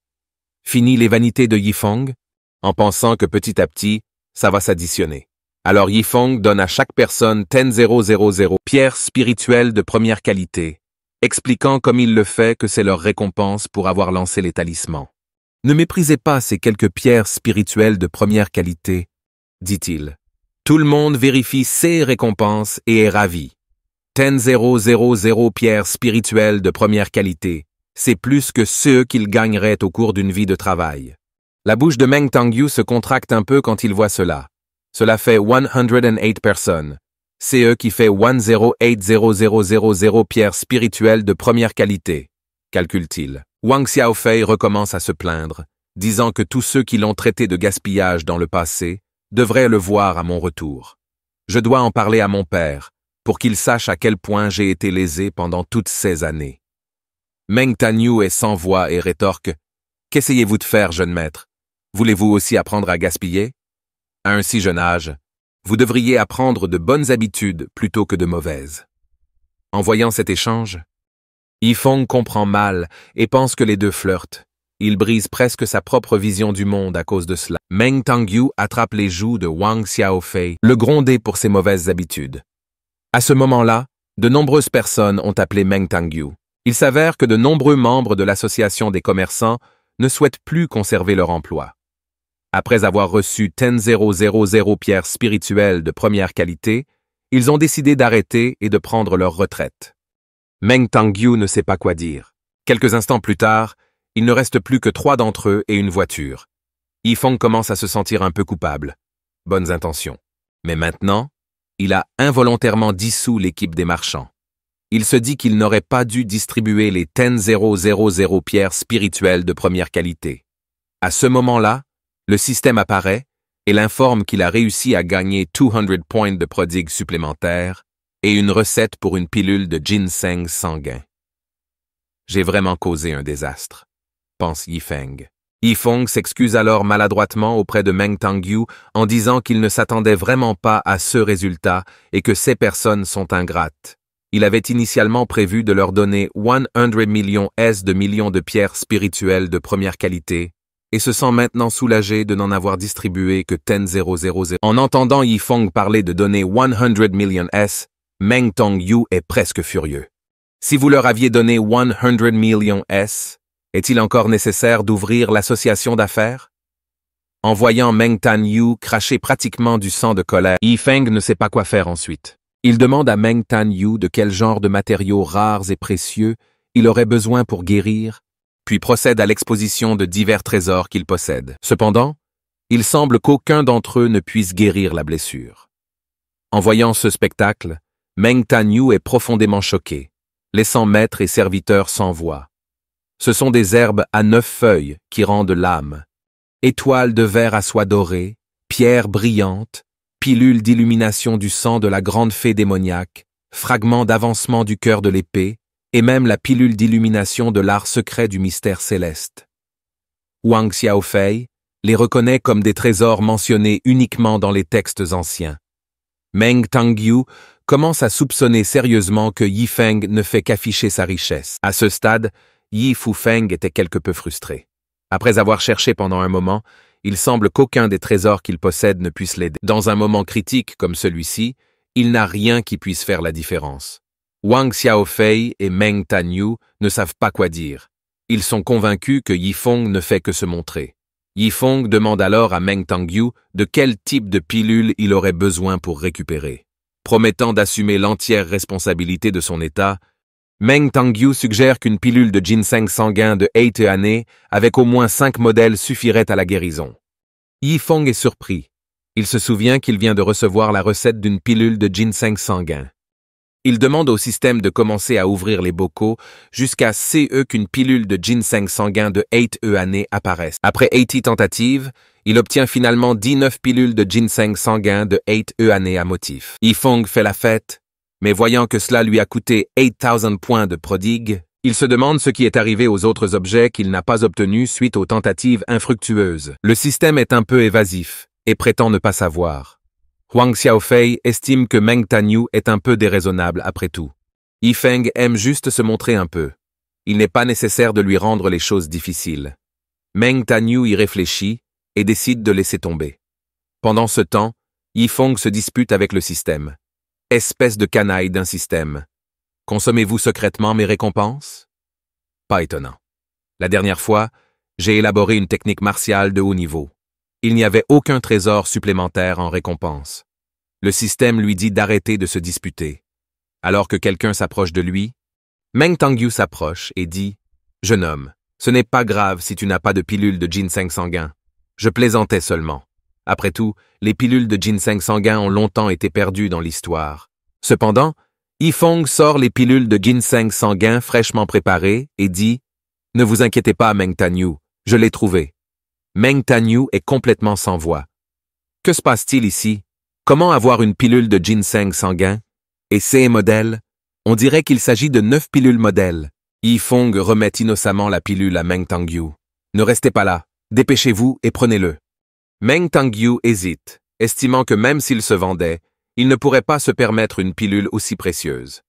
A: Fini les vanités de Yifeng, en pensant que petit à petit, ça va s'additionner. Alors Yifeng donne à chaque personne 10,000 pierres spirituelles de première qualité, expliquant comme il le fait que c'est leur récompense pour avoir lancé les talismans. Ne méprisez pas ces quelques pierres spirituelles de première qualité, dit-il. Tout le monde vérifie ces récompenses et est ravi. 10,000 pierres spirituelles de première qualité, c'est plus que ceux qu'il gagnerait au cours d'une vie de travail. La bouche de Meng Tongyu se contracte un peu quand il voit cela. Cela fait 108 personnes. C'est eux qui fait 108,000 pierres spirituelles de première qualité, calcule-t-il. Wang Xiaofei recommence à se plaindre, disant que tous ceux qui l'ont traité de gaspillage dans le passé devraient le voir à mon retour. Je dois en parler à mon père, pour qu'il sache à quel point j'ai été lésé pendant toutes ces années. Meng Tongyu est sans voix et rétorque « Qu'essayez-vous de faire, jeune maître? Voulez-vous aussi apprendre à gaspiller? À un si jeune âge, vous devriez apprendre de bonnes habitudes plutôt que de mauvaises. » En voyant cet échange, Yifeng comprend mal et pense que les deux flirtent. Il brise presque sa propre vision du monde à cause de cela. Meng Tongyu attrape les joues de Wang Xiaofei, le grondait pour ses mauvaises habitudes. À ce moment-là, de nombreuses personnes ont appelé Meng Tongyu. Il s'avère que de nombreux membres de l'association des commerçants ne souhaitent plus conserver leur emploi. Après avoir reçu 10,000 pierres spirituelles de première qualité, ils ont décidé d'arrêter et de prendre leur retraite. Meng Tongyu ne sait pas quoi dire. Quelques instants plus tard, il ne reste plus que 3 d'entre eux et une voiture. Yifeng commence à se sentir un peu coupable. Bonnes intentions. Mais maintenant, il a involontairement dissous l'équipe des marchands. Il se dit qu'il n'aurait pas dû distribuer les 10,000 pierres spirituelles de première qualité. À ce moment-là, le système apparaît et l'informe qu'il a réussi à gagner 200 points de prodigue supplémentaires et une recette pour une pilule de ginseng sanguin. J'ai vraiment causé un désastre, pense Yifeng. Yifeng s'excuse alors maladroitement auprès de Meng Tangyu en disant qu'il ne s'attendait vraiment pas à ce résultat et que ces personnes sont ingrates. Il avait initialement prévu de leur donner 100 millions de pierres spirituelles de première qualité et se sent maintenant soulagé de n'en avoir distribué que 10,000. En entendant Yifeng parler de donner 100 millions Meng Tangyu est presque furieux. Si vous leur aviez donné 100 millions est-il encore nécessaire d'ouvrir l'association d'affaires? En voyant Meng Tangyu cracher pratiquement du sang de colère, Yifeng ne sait pas quoi faire ensuite. Il demande à Meng Tangyu de quel genre de matériaux rares et précieux il aurait besoin pour guérir, puis procède à l'exposition de divers trésors qu'il possède. Cependant, il semble qu'aucun d'entre eux ne puisse guérir la blessure. En voyant ce spectacle, Meng Tangyu est profondément choqué, laissant maître et serviteurs sans voix. Ce sont des herbes à 9 feuilles qui rendent l'âme, étoiles de verre à soie dorée, pierres brillantes, pilules d'illumination du sang de la grande fée démoniaque, fragments d'avancement du cœur de l'épée, et même la pilule d'illumination de l'art secret du mystère céleste. Wang Xiaofei les reconnaît comme des trésors mentionnés uniquement dans les textes anciens. Meng Tangyu commence à soupçonner sérieusement que Yifeng ne fait qu'afficher sa richesse. À ce stade, Yi Fufeng était quelque peu frustré. Après avoir cherché pendant un moment, il semble qu'aucun des trésors qu'il possède ne puisse l'aider. Dans un moment critique comme celui-ci, il n'a rien qui puisse faire la différence. Wang Xiaofei et Meng Tangyu ne savent pas quoi dire. Ils sont convaincus que Yifeng ne fait que se montrer. Yifeng demande alors à Meng Tangyu de quel type de pilule il aurait besoin pour récupérer. Promettant d'assumer l'entière responsabilité de son état, Meng Tangyu suggère qu'une pilule de ginseng sanguin de 8 années avec au moins 5 modèles suffirait à la guérison. Yifeng est surpris. Il se souvient qu'il vient de recevoir la recette d'une pilule de ginseng sanguin. Il demande au système de commencer à ouvrir les bocaux jusqu'à ce qu'une pilule de ginseng sanguin de 8 années apparaisse. Après 80 tentatives, il obtient finalement 19 pilules de ginseng sanguin de 8 années à motif. Yifeng fait la fête, mais voyant que cela lui a coûté 8000 points de prodigue, il se demande ce qui est arrivé aux autres objets qu'il n'a pas obtenus suite aux tentatives infructueuses. Le système est un peu évasif et prétend ne pas savoir. Wang Xiaofei estime que Meng Tangyu est un peu déraisonnable après tout. Yifeng aime juste se montrer un peu. Il n'est pas nécessaire de lui rendre les choses difficiles. Meng Tangyu y réfléchit et décide de laisser tomber. Pendant ce temps, Yifeng se dispute avec le système. Espèce de canaille d'un système. Consommez-vous secrètement mes récompenses? Pas étonnant. La dernière fois, j'ai élaboré une technique martiale de haut niveau. Il n'y avait aucun trésor supplémentaire en récompense. Le système lui dit d'arrêter de se disputer. Alors que quelqu'un s'approche de lui, Meng Tangyu s'approche et dit « Jeune homme, ce n'est pas grave si tu n'as pas de pilule de ginseng sanguin. Je plaisantais seulement. Après tout, les pilules de ginseng sanguin ont longtemps été perdues dans l'histoire. » Cependant, Yifeng sort les pilules de ginseng sanguin fraîchement préparées et dit « Ne vous inquiétez pas, Meng Tangyu, je l'ai trouvé. » Meng Tangyu est complètement sans voix. Que se passe-t-il ici? Comment avoir une pilule de ginseng sanguin? Et ces modèles? On dirait qu'il s'agit de 9 pilules modèles. Yifeng remet innocemment la pilule à Meng Tangyu. Ne restez pas là, dépêchez-vous et prenez-le. Meng Tangyu hésite, estimant que même s'il se vendait, il ne pourrait pas se permettre une pilule aussi précieuse.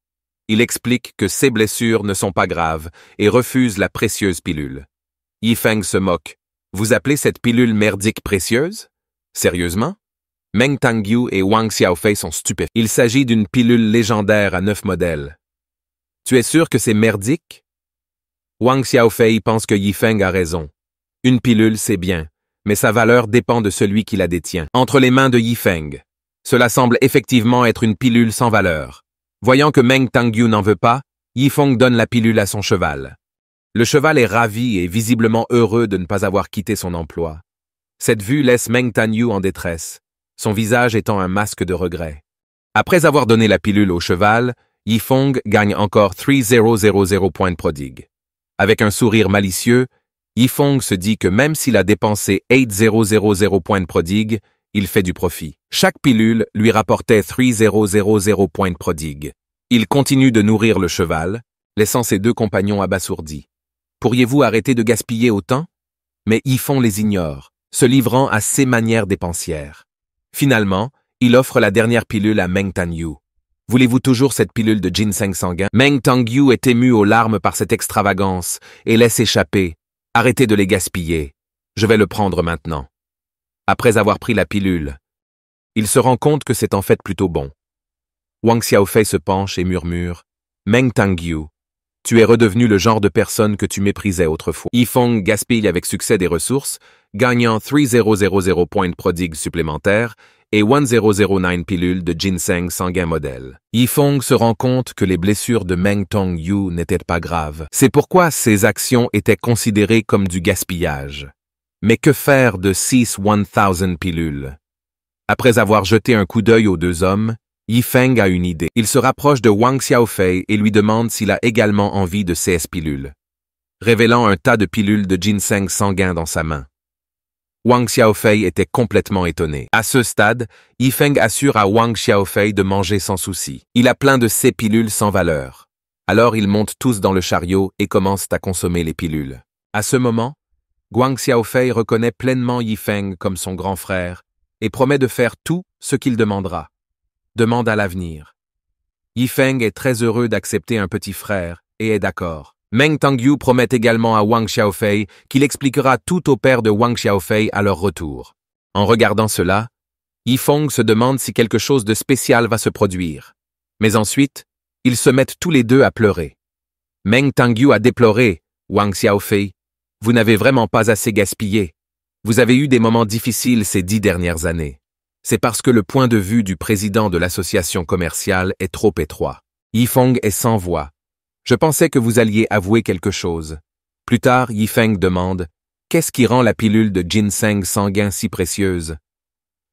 A: Il explique que ses blessures ne sont pas graves et refuse la précieuse pilule. Yifeng se moque. Vous appelez cette pilule merdique précieuse? Sérieusement? Meng Tangyu et Wang Xiaofei sont stupéfaits. Il s'agit d'une pilule légendaire à 9 modèles. Tu es sûr que c'est merdique? Wang Xiaofei pense que Yifeng a raison. Une pilule, c'est bien, mais sa valeur dépend de celui qui la détient. Entre les mains de Yifeng, cela semble effectivement être une pilule sans valeur. Voyant que Meng Tangyu n'en veut pas, Yifeng donne la pilule à son cheval. Le cheval est ravi et visiblement heureux de ne pas avoir quitté son emploi. Cette vue laisse Meng Tangyu en détresse, son visage étant un masque de regret. Après avoir donné la pilule au cheval, Yifeng gagne encore 3000 points de prodigue. Avec un sourire malicieux, Yifeng se dit que même s'il a dépensé 8000 points de prodigue, il fait du profit. Chaque pilule lui rapportait 3000 points prodigue. Il continue de nourrir le cheval, laissant ses deux compagnons abasourdis. Pourriez-vous arrêter de gaspiller autant? Mais Yifeng les ignore, se livrant à ses manières dépensières. Finalement, il offre la dernière pilule à Meng Tangyu. Voulez-vous toujours cette pilule de ginseng sanguin? Meng Tangyu est ému aux larmes par cette extravagance et laisse échapper. Arrêtez de les gaspiller. Je vais le prendre maintenant. Après avoir pris la pilule, il se rend compte que c'est en fait plutôt bon. Wang Xiaofei se penche et murmure « Meng Tangyu, tu es redevenu le genre de personne que tu méprisais autrefois. » Yifeng gaspille avec succès des ressources, gagnant 3000 points prodigue supplémentaires et 1009 pilules de ginseng sanguin modèle. Yifeng se rend compte que les blessures de Meng Tangyu n'étaient pas graves. C'est pourquoi ses actions étaient considérées comme du gaspillage. Mais que faire de 1000 pilules? Après avoir jeté un coup d'œil aux deux hommes, Yifeng a une idée. Il se rapproche de Wang Xiaofei et lui demande s'il a également envie de ces pilules, révélant un tas de pilules de ginseng sanguin dans sa main. Wang Xiaofei était complètement étonné. À ce stade, Yifeng assure à Wang Xiaofei de manger sans souci. Il a plein de ces pilules sans valeur. Alors ils montent tous dans le chariot et commencent à consommer les pilules. À ce moment, Wang Xiaofei reconnaît pleinement Yifeng comme son grand frère et promet de faire tout ce qu'il demandera. Demande à l'avenir. Yifeng est très heureux d'accepter un petit frère et est d'accord. Meng Tangyu promet également à Wang Xiaofei qu'il expliquera tout au père de Wang Xiaofei à leur retour. En regardant cela, Yifeng se demande si quelque chose de spécial va se produire. Mais ensuite, ils se mettent tous les deux à pleurer. Meng Tangyu a déploré « Wang Xiaofei, vous n'avez vraiment pas assez gaspillé. Vous avez eu des moments difficiles ces 10 dernières années. C'est parce que le point de vue du président de l'association commerciale est trop étroit. » Yifeng est sans voix. Je pensais que vous alliez avouer quelque chose. Plus tard, Yifeng demande « Qu'est-ce qui rend la pilule de ginseng sanguin si précieuse ?»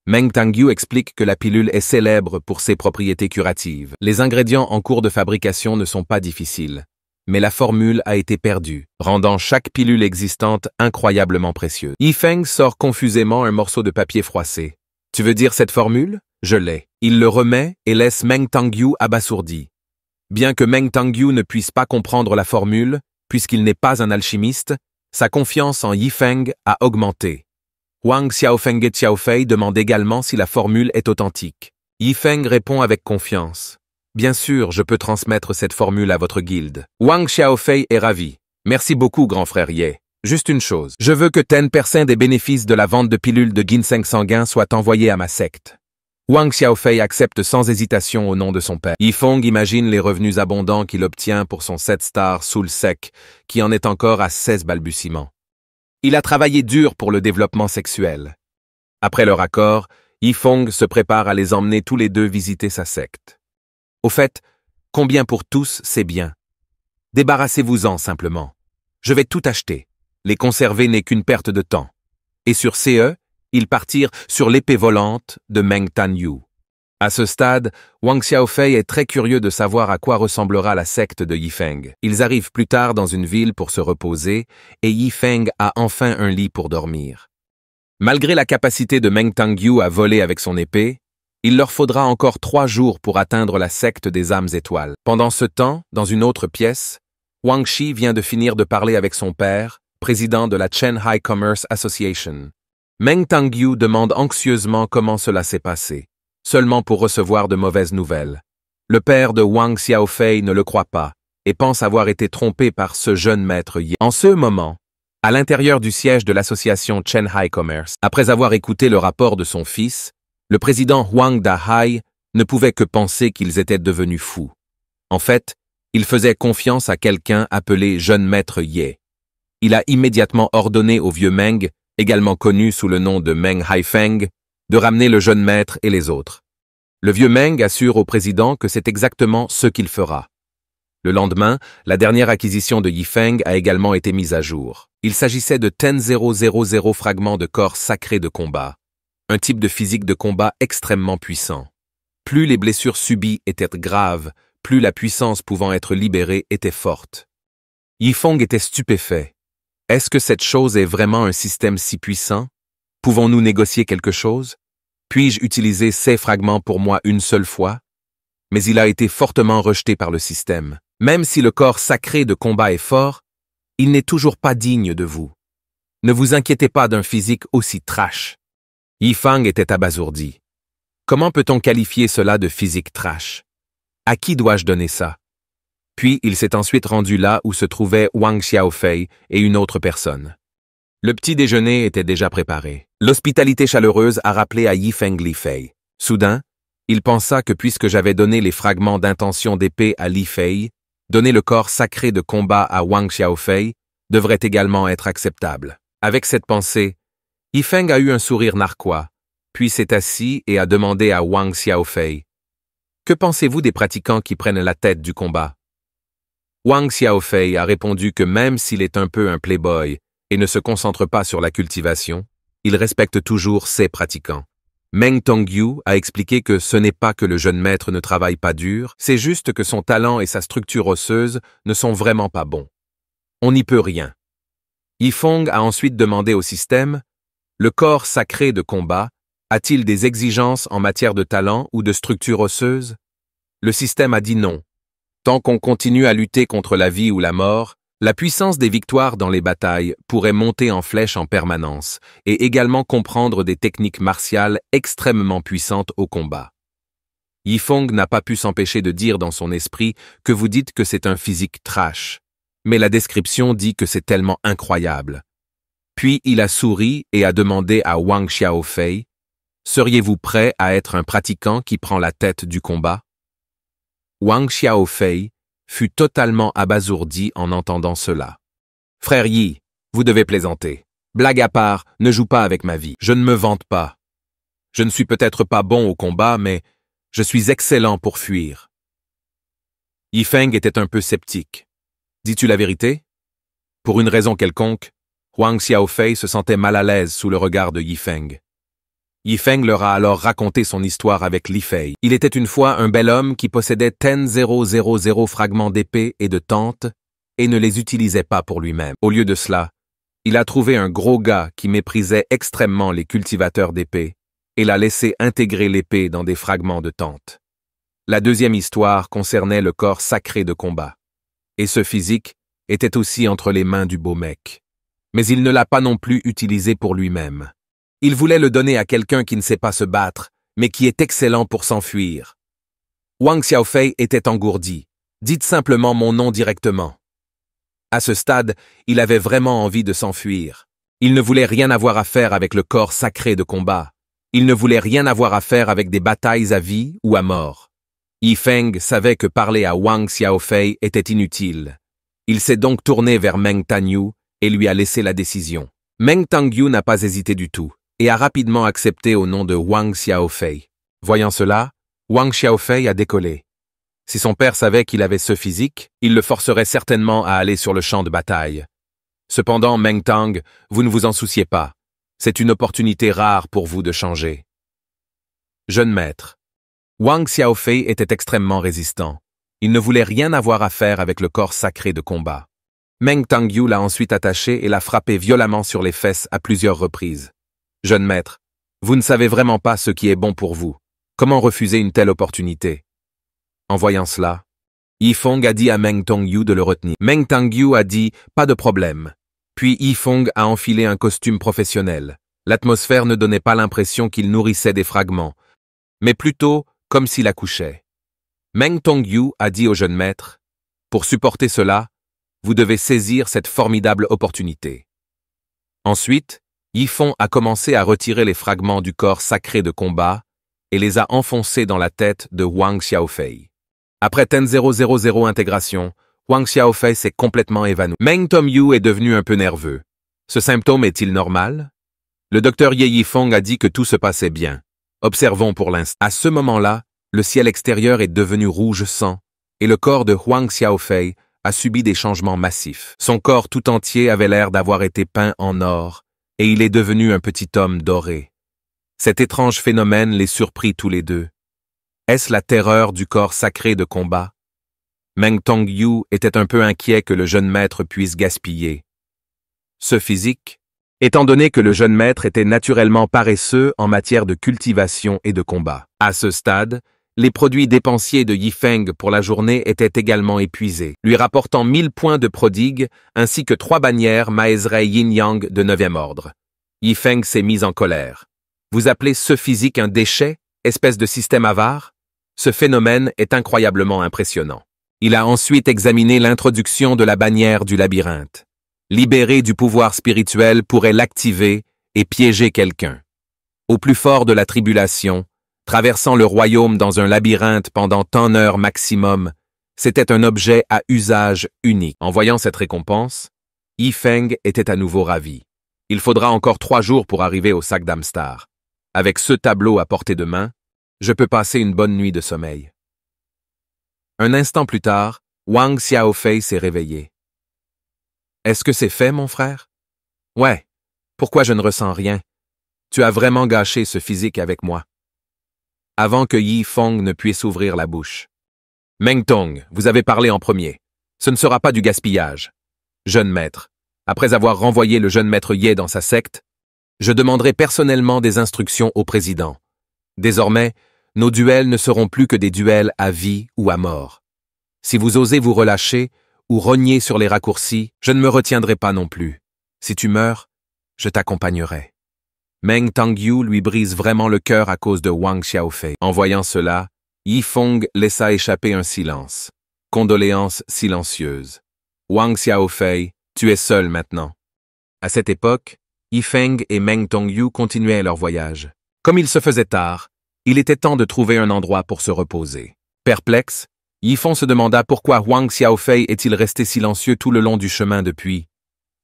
A: Meng Tangyu explique que la pilule est célèbre pour ses propriétés curatives. Les ingrédients en cours de fabrication ne sont pas difficiles, mais la formule a été perdue, rendant chaque pilule existante incroyablement précieuse. Yifeng sort confusément un morceau de papier froissé. « Tu veux dire cette formule? Je l'ai. » Il le remet et laisse Meng Tangyu abasourdi. Bien que Meng Tangyu ne puisse pas comprendre la formule, puisqu'il n'est pas un alchimiste, sa confiance en Yifeng a augmenté. Wang Xiaofei demande également si la formule est authentique. Yifeng répond avec confiance. Bien sûr, je peux transmettre cette formule à votre guilde. Wang Xiaofei est ravi. Merci beaucoup, grand frère Ye. Juste une chose. Je veux que 10% des bénéfices de la vente de pilules de ginseng sanguin soient envoyés à ma secte. Wang Xiaofei accepte sans hésitation au nom de son père. Yifeng imagine les revenus abondants qu'il obtient pour son 7 stars Soul Sec, qui en est encore à 16 balbutiements. Il a travaillé dur pour le développement sexuel. Après leur accord, Yifeng se prépare à les emmener tous les deux visiter sa secte. Au fait, combien pour tous, c'est bien. Débarrassez-vous-en simplement. Je vais tout acheter. Les conserver n'est qu'une perte de temps. Et sur CE, ils partirent sur l'épée volante de Meng Tangyu. À ce stade, Wang Xiaofei est très curieux de savoir à quoi ressemblera la secte de Yifeng. Ils arrivent plus tard dans une ville pour se reposer et Yifeng a enfin un lit pour dormir. Malgré la capacité de Meng Tangyu à voler avec son épée, il leur faudra encore 3 jours pour atteindre la secte des âmes étoiles. Pendant ce temps, dans une autre pièce, Wang Shi vient de finir de parler avec son père, président de la Chen High Commerce Association. Meng Tangyu demande anxieusement comment cela s'est passé, seulement pour recevoir de mauvaises nouvelles. Le père de Wang Xiaofei ne le croit pas et pense avoir été trompé par ce jeune maître Ye. En ce moment, à l'intérieur du siège de l'association Chen High Commerce, après avoir écouté le rapport de son fils, le président Huang Dahai ne pouvait que penser qu'ils étaient devenus fous. En fait, il faisait confiance à quelqu'un appelé jeune maître Ye. Il a immédiatement ordonné au vieux Meng, également connu sous le nom de Meng Haifeng, de ramener le jeune maître et les autres. Le vieux Meng assure au président que c'est exactement ce qu'il fera. Le lendemain, la dernière acquisition de Yifeng a également été mise à jour. Il s'agissait de 10,000 fragments de corps sacrés de combat, un type de physique de combat extrêmement puissant. Plus les blessures subies étaient graves, plus la puissance pouvant être libérée était forte. Yifeng était stupéfait. Est-ce que cette chose est vraiment un système si puissant? Pouvons-nous négocier quelque chose? Puis-je utiliser ces fragments pour moi une seule fois? Mais il a été fortement rejeté par le système. Même si le corps sacré de combat est fort, il n'est toujours pas digne de vous. Ne vous inquiétez pas d'un physique aussi trash. Yifeng était abasourdi. Comment peut-on qualifier cela de physique trash? À qui dois-je donner ça? Puis il s'est ensuite rendu là où se trouvaient Wang Xiaofei et une autre personne. Le petit déjeuner était déjà préparé. L'hospitalité chaleureuse a rappelé à Yifeng Li Fei. Soudain, il pensa que puisque j'avais donné les fragments d'intention d'épée à Li Fei, donner le corps sacré de combat à Wang Xiaofei devrait également être acceptable. Avec cette pensée, Yifeng a eu un sourire narquois, puis s'est assis et a demandé à Wang Xiaofei: « Que pensez-vous des pratiquants qui prennent la tête du combat ?» Wang Xiaofei a répondu que même s'il est un peu un playboy et ne se concentre pas sur la cultivation, il respecte toujours ses pratiquants. Meng Tongyu a expliqué que ce n'est pas que le jeune maître ne travaille pas dur, c'est juste que son talent et sa structure osseuse ne sont vraiment pas bons. On n'y peut rien. Yifeng a ensuite demandé au système: « Le corps sacré de combat a-t-il des exigences en matière de talent ou de structure osseuse ?» Le système a dit non. Tant qu'on continue à lutter contre la vie ou la mort, la puissance des victoires dans les batailles pourrait monter en flèche en permanence et également comprendre des techniques martiales extrêmement puissantes au combat. Yifeng n'a pas pu s'empêcher de dire dans son esprit que vous dites que c'est un physique trash, mais la description dit que c'est tellement incroyable. Puis il a souri et a demandé à Wang Xiaofei: « Seriez-vous prêt à être un pratiquant qui prend la tête du combat ?» Wang Xiaofei fut totalement abasourdi en entendant cela. « Frère Yi, vous devez plaisanter. Blague à part, ne joue pas avec ma vie. Je ne me vante pas. Je ne suis peut-être pas bon au combat, mais je suis excellent pour fuir. » Yifeng était un peu sceptique. « Dis-tu la vérité ?» Pour une raison quelconque, Wang Xiaofei se sentait mal à l'aise sous le regard de Yifeng. Yifeng leur a alors raconté son histoire avec Li Fei. Il était une fois un bel homme qui possédait 10,000 fragments d'épée et de tente et ne les utilisait pas pour lui-même. Au lieu de cela, il a trouvé un gros gars qui méprisait extrêmement les cultivateurs d'épée et l'a laissé intégrer l'épée dans des fragments de tente. La deuxième histoire concernait le corps sacré de combat. Et ce physique était aussi entre les mains du beau mec. Mais il ne l'a pas non plus utilisé pour lui-même. Il voulait le donner à quelqu'un qui ne sait pas se battre, mais qui est excellent pour s'enfuir. Wang Xiaofei était engourdi. Dites simplement mon nom directement. À ce stade, il avait vraiment envie de s'enfuir. Il ne voulait rien avoir à faire avec le corps sacré de combat. Il ne voulait rien avoir à faire avec des batailles à vie ou à mort. Yifeng savait que parler à Wang Xiaofei était inutile. Il s'est donc tourné vers Meng Tangyu et lui a laissé la décision. Meng Tangyu n'a pas hésité du tout et a rapidement accepté au nom de Wang Xiaofei. Voyant cela, Wang Xiaofei a décollé. Si son père savait qu'il avait ce physique, il le forcerait certainement à aller sur le champ de bataille. Cependant, Meng Tang, vous ne vous en souciez pas. C'est une opportunité rare pour vous de changer. Jeune maître. Wang Xiaofei était extrêmement résistant. Il ne voulait rien avoir à faire avec le corps sacré de combat. Meng Tangyu l'a ensuite attaché et l'a frappé violemment sur les fesses à plusieurs reprises. Jeune maître, vous ne savez vraiment pas ce qui est bon pour vous. Comment refuser une telle opportunité? En voyant cela, Yifeng a dit à Meng Tangyu de le retenir. Meng Tangyu a dit « Pas de problème ». Puis Yifeng a enfilé un costume professionnel. L'atmosphère ne donnait pas l'impression qu'il nourrissait des fragments, mais plutôt comme s'il accouchait. Meng Tangyu a dit au jeune maître « Pour supporter cela, vous devez saisir cette formidable opportunité. » Ensuite, Yifeng a commencé à retirer les fragments du corps sacré de combat et les a enfoncés dans la tête de Wang Xiaofei. Après 10,000 intégration, Wang Xiaofei s'est complètement évanoui. Meng Tongyu est devenu un peu nerveux. Ce symptôme est-il normal? Le docteur Ye Yifeng a dit que tout se passait bien. Observons pour l'instant. À ce moment-là, le ciel extérieur est devenu rouge sang et le corps de Wang Xiaofei a subi des changements massifs. Son corps tout entier avait l'air d'avoir été peint en or et il est devenu un petit homme doré. Cet étrange phénomène les surprit tous les deux. Est-ce la terreur du corps sacré de combat? Meng Tongyu était un peu inquiet que le jeune maître puisse gaspiller. Ce physique, étant donné que le jeune maître était naturellement paresseux en matière de cultivation et de combat. À ce stade, les produits dépensiers de Yifeng pour la journée étaient également épuisés, lui rapportant 1000 points de prodigue ainsi que 3 bannières Maezrei Yin-Yang de 9e ordre. Yifeng s'est mis en colère. Vous appelez ce physique un déchet, espèce de système avare? Ce phénomène est incroyablement impressionnant. Il a ensuite examiné l'introduction de la bannière du labyrinthe. Libéré du pouvoir spirituel pourrait l'activer et piéger quelqu'un. Au plus fort de la tribulation, traversant le royaume dans un labyrinthe pendant 1 heure maximum, c'était un objet à usage unique. En voyant cette récompense, Yifeng était à nouveau ravi. Il faudra encore 3 jours pour arriver au sac d'Amstar. Avec ce tableau à portée de main, je peux passer une bonne nuit de sommeil. Un instant plus tard, Wang Xiaofei s'est réveillé. Est-ce que c'est fait, mon frère? Ouais. Pourquoi je ne ressens rien? Tu as vraiment gâché ce physique avec moi. Avant que Yifeng ne puisse ouvrir la bouche. Meng Tong, vous avez parlé en premier. Ce ne sera pas du gaspillage. Jeune maître, après avoir renvoyé le jeune maître Ye dans sa secte, je demanderai personnellement des instructions au président. Désormais, nos duels ne seront plus que des duels à vie ou à mort. Si vous osez vous relâcher ou rogner sur les raccourcis, je ne me retiendrai pas non plus. Si tu meurs, je t'accompagnerai. Meng Tangyu lui brise vraiment le cœur à cause de Wang Xiaofei. En voyant cela, Yifeng laissa échapper un silence. Condoléances silencieuses. Wang Xiaofei, tu es seul maintenant. À cette époque, Yifeng et Meng Tongyu continuaient leur voyage. Comme il se faisait tard, il était temps de trouver un endroit pour se reposer. Perplexe, Yifeng se demanda pourquoi Wang Xiaofei est-il resté silencieux tout le long du chemin depuis.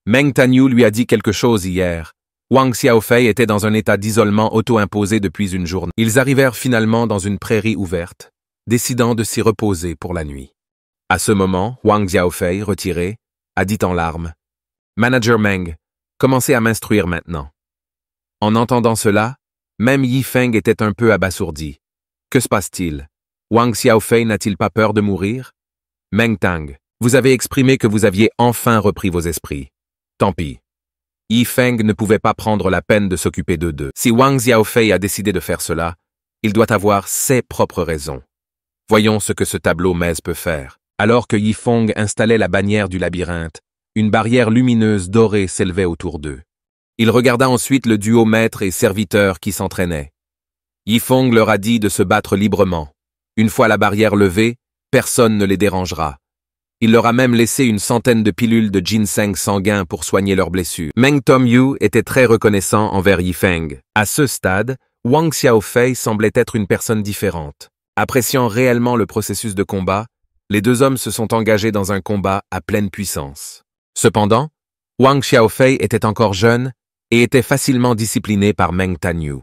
A: Meng Tangyu lui a dit quelque chose hier. Wang Xiaofei était dans un état d'isolement auto-imposé depuis une journée. Ils arrivèrent finalement dans une prairie ouverte, décidant de s'y reposer pour la nuit. À ce moment, Wang Xiaofei, retiré, a dit en larmes « Manager Meng, commencez à m'instruire maintenant. » En entendant cela, même Yifeng était un peu abasourdi. Que se passe-t-il? Wang Xiaofei n'a-t-il pas peur de mourir? Meng Tang, vous avez exprimé que vous aviez enfin repris vos esprits. Tant pis. Yifeng ne pouvait pas prendre la peine de s'occuper d'eux deux. Si Wang Xiaofei a décidé de faire cela, il doit avoir ses propres raisons. Voyons ce que ce tableau maise peut faire. Alors que Yifeng installait la bannière du labyrinthe, une barrière lumineuse dorée s'élevait autour d'eux. Il regarda ensuite le duo maître et serviteur qui s'entraînait. Yifeng leur a dit de se battre librement. Une fois la barrière levée, personne ne les dérangera. Il leur a même laissé une centaine de pilules de ginseng sanguin pour soigner leurs blessures. Meng Tongyu était très reconnaissant envers Yifeng. À ce stade, Wang Xiaofei semblait être une personne différente. Appréciant réellement le processus de combat, les deux hommes se sont engagés dans un combat à pleine puissance. Cependant, Wang Xiaofei était encore jeune et était facilement discipliné par Meng Tangyu.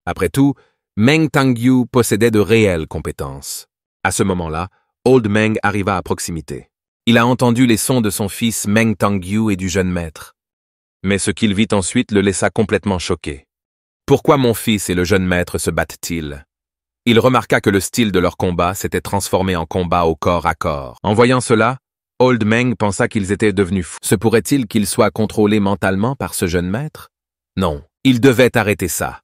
A: Après tout, Meng Tangyu possédait de réelles compétences. À ce moment-là, Old Meng arriva à proximité. Il a entendu les sons de son fils Meng Tangyu et du jeune maître. Mais ce qu'il vit ensuite le laissa complètement choqué. Pourquoi mon fils et le jeune maître se battent-ils? Il remarqua que le style de leur combat s'était transformé en combat au corps à corps. En voyant cela, Old Meng pensa qu'ils étaient devenus fous. Se pourrait-il qu'ils soient contrôlés mentalement par ce jeune maître? Non, il devait arrêter ça.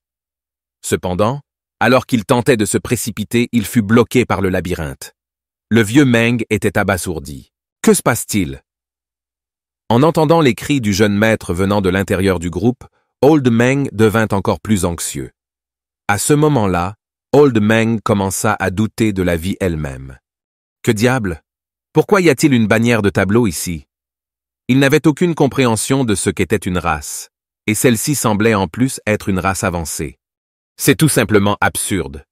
A: Cependant, alors qu'il tentait de se précipiter, il fut bloqué par le labyrinthe. Le vieux Meng était abasourdi. Que se passe-t-il? En entendant les cris du jeune maître venant de l'intérieur du groupe, Old Meng devint encore plus anxieux. À ce moment-là, Old Meng commença à douter de la vie elle-même. Que diable? Pourquoi y a-t-il une bannière de tableau ici? Il n'avait aucune compréhension de ce qu'était une race, et celle-ci semblait en plus être une race avancée. C'est tout simplement absurde.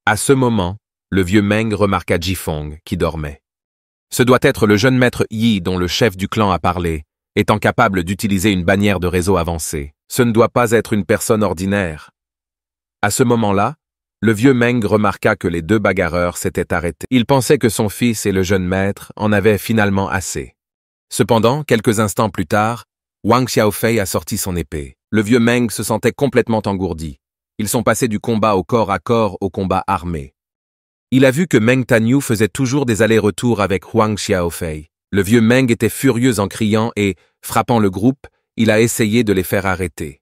A: À ce moment, le vieux Meng remarqua Jifeng, qui dormait. Ce doit être le jeune maître Yi dont le chef du clan a parlé, étant capable d'utiliser une bannière de réseau avancée. Ce ne doit pas être une personne ordinaire. À ce moment-là, le vieux Meng remarqua que les deux bagarreurs s'étaient arrêtés. Il pensait que son fils et le jeune maître en avaient finalement assez. Cependant, quelques instants plus tard, Wang Xiaofei a sorti son épée. Le vieux Meng se sentait complètement engourdi. Ils sont passés du combat au corps à corps au combat armé. Il a vu que Meng Tangyu faisait toujours des allers-retours avec Wang Xiaofei. Le vieux Meng était furieux en criant et, frappant le groupe, il a essayé de les faire arrêter.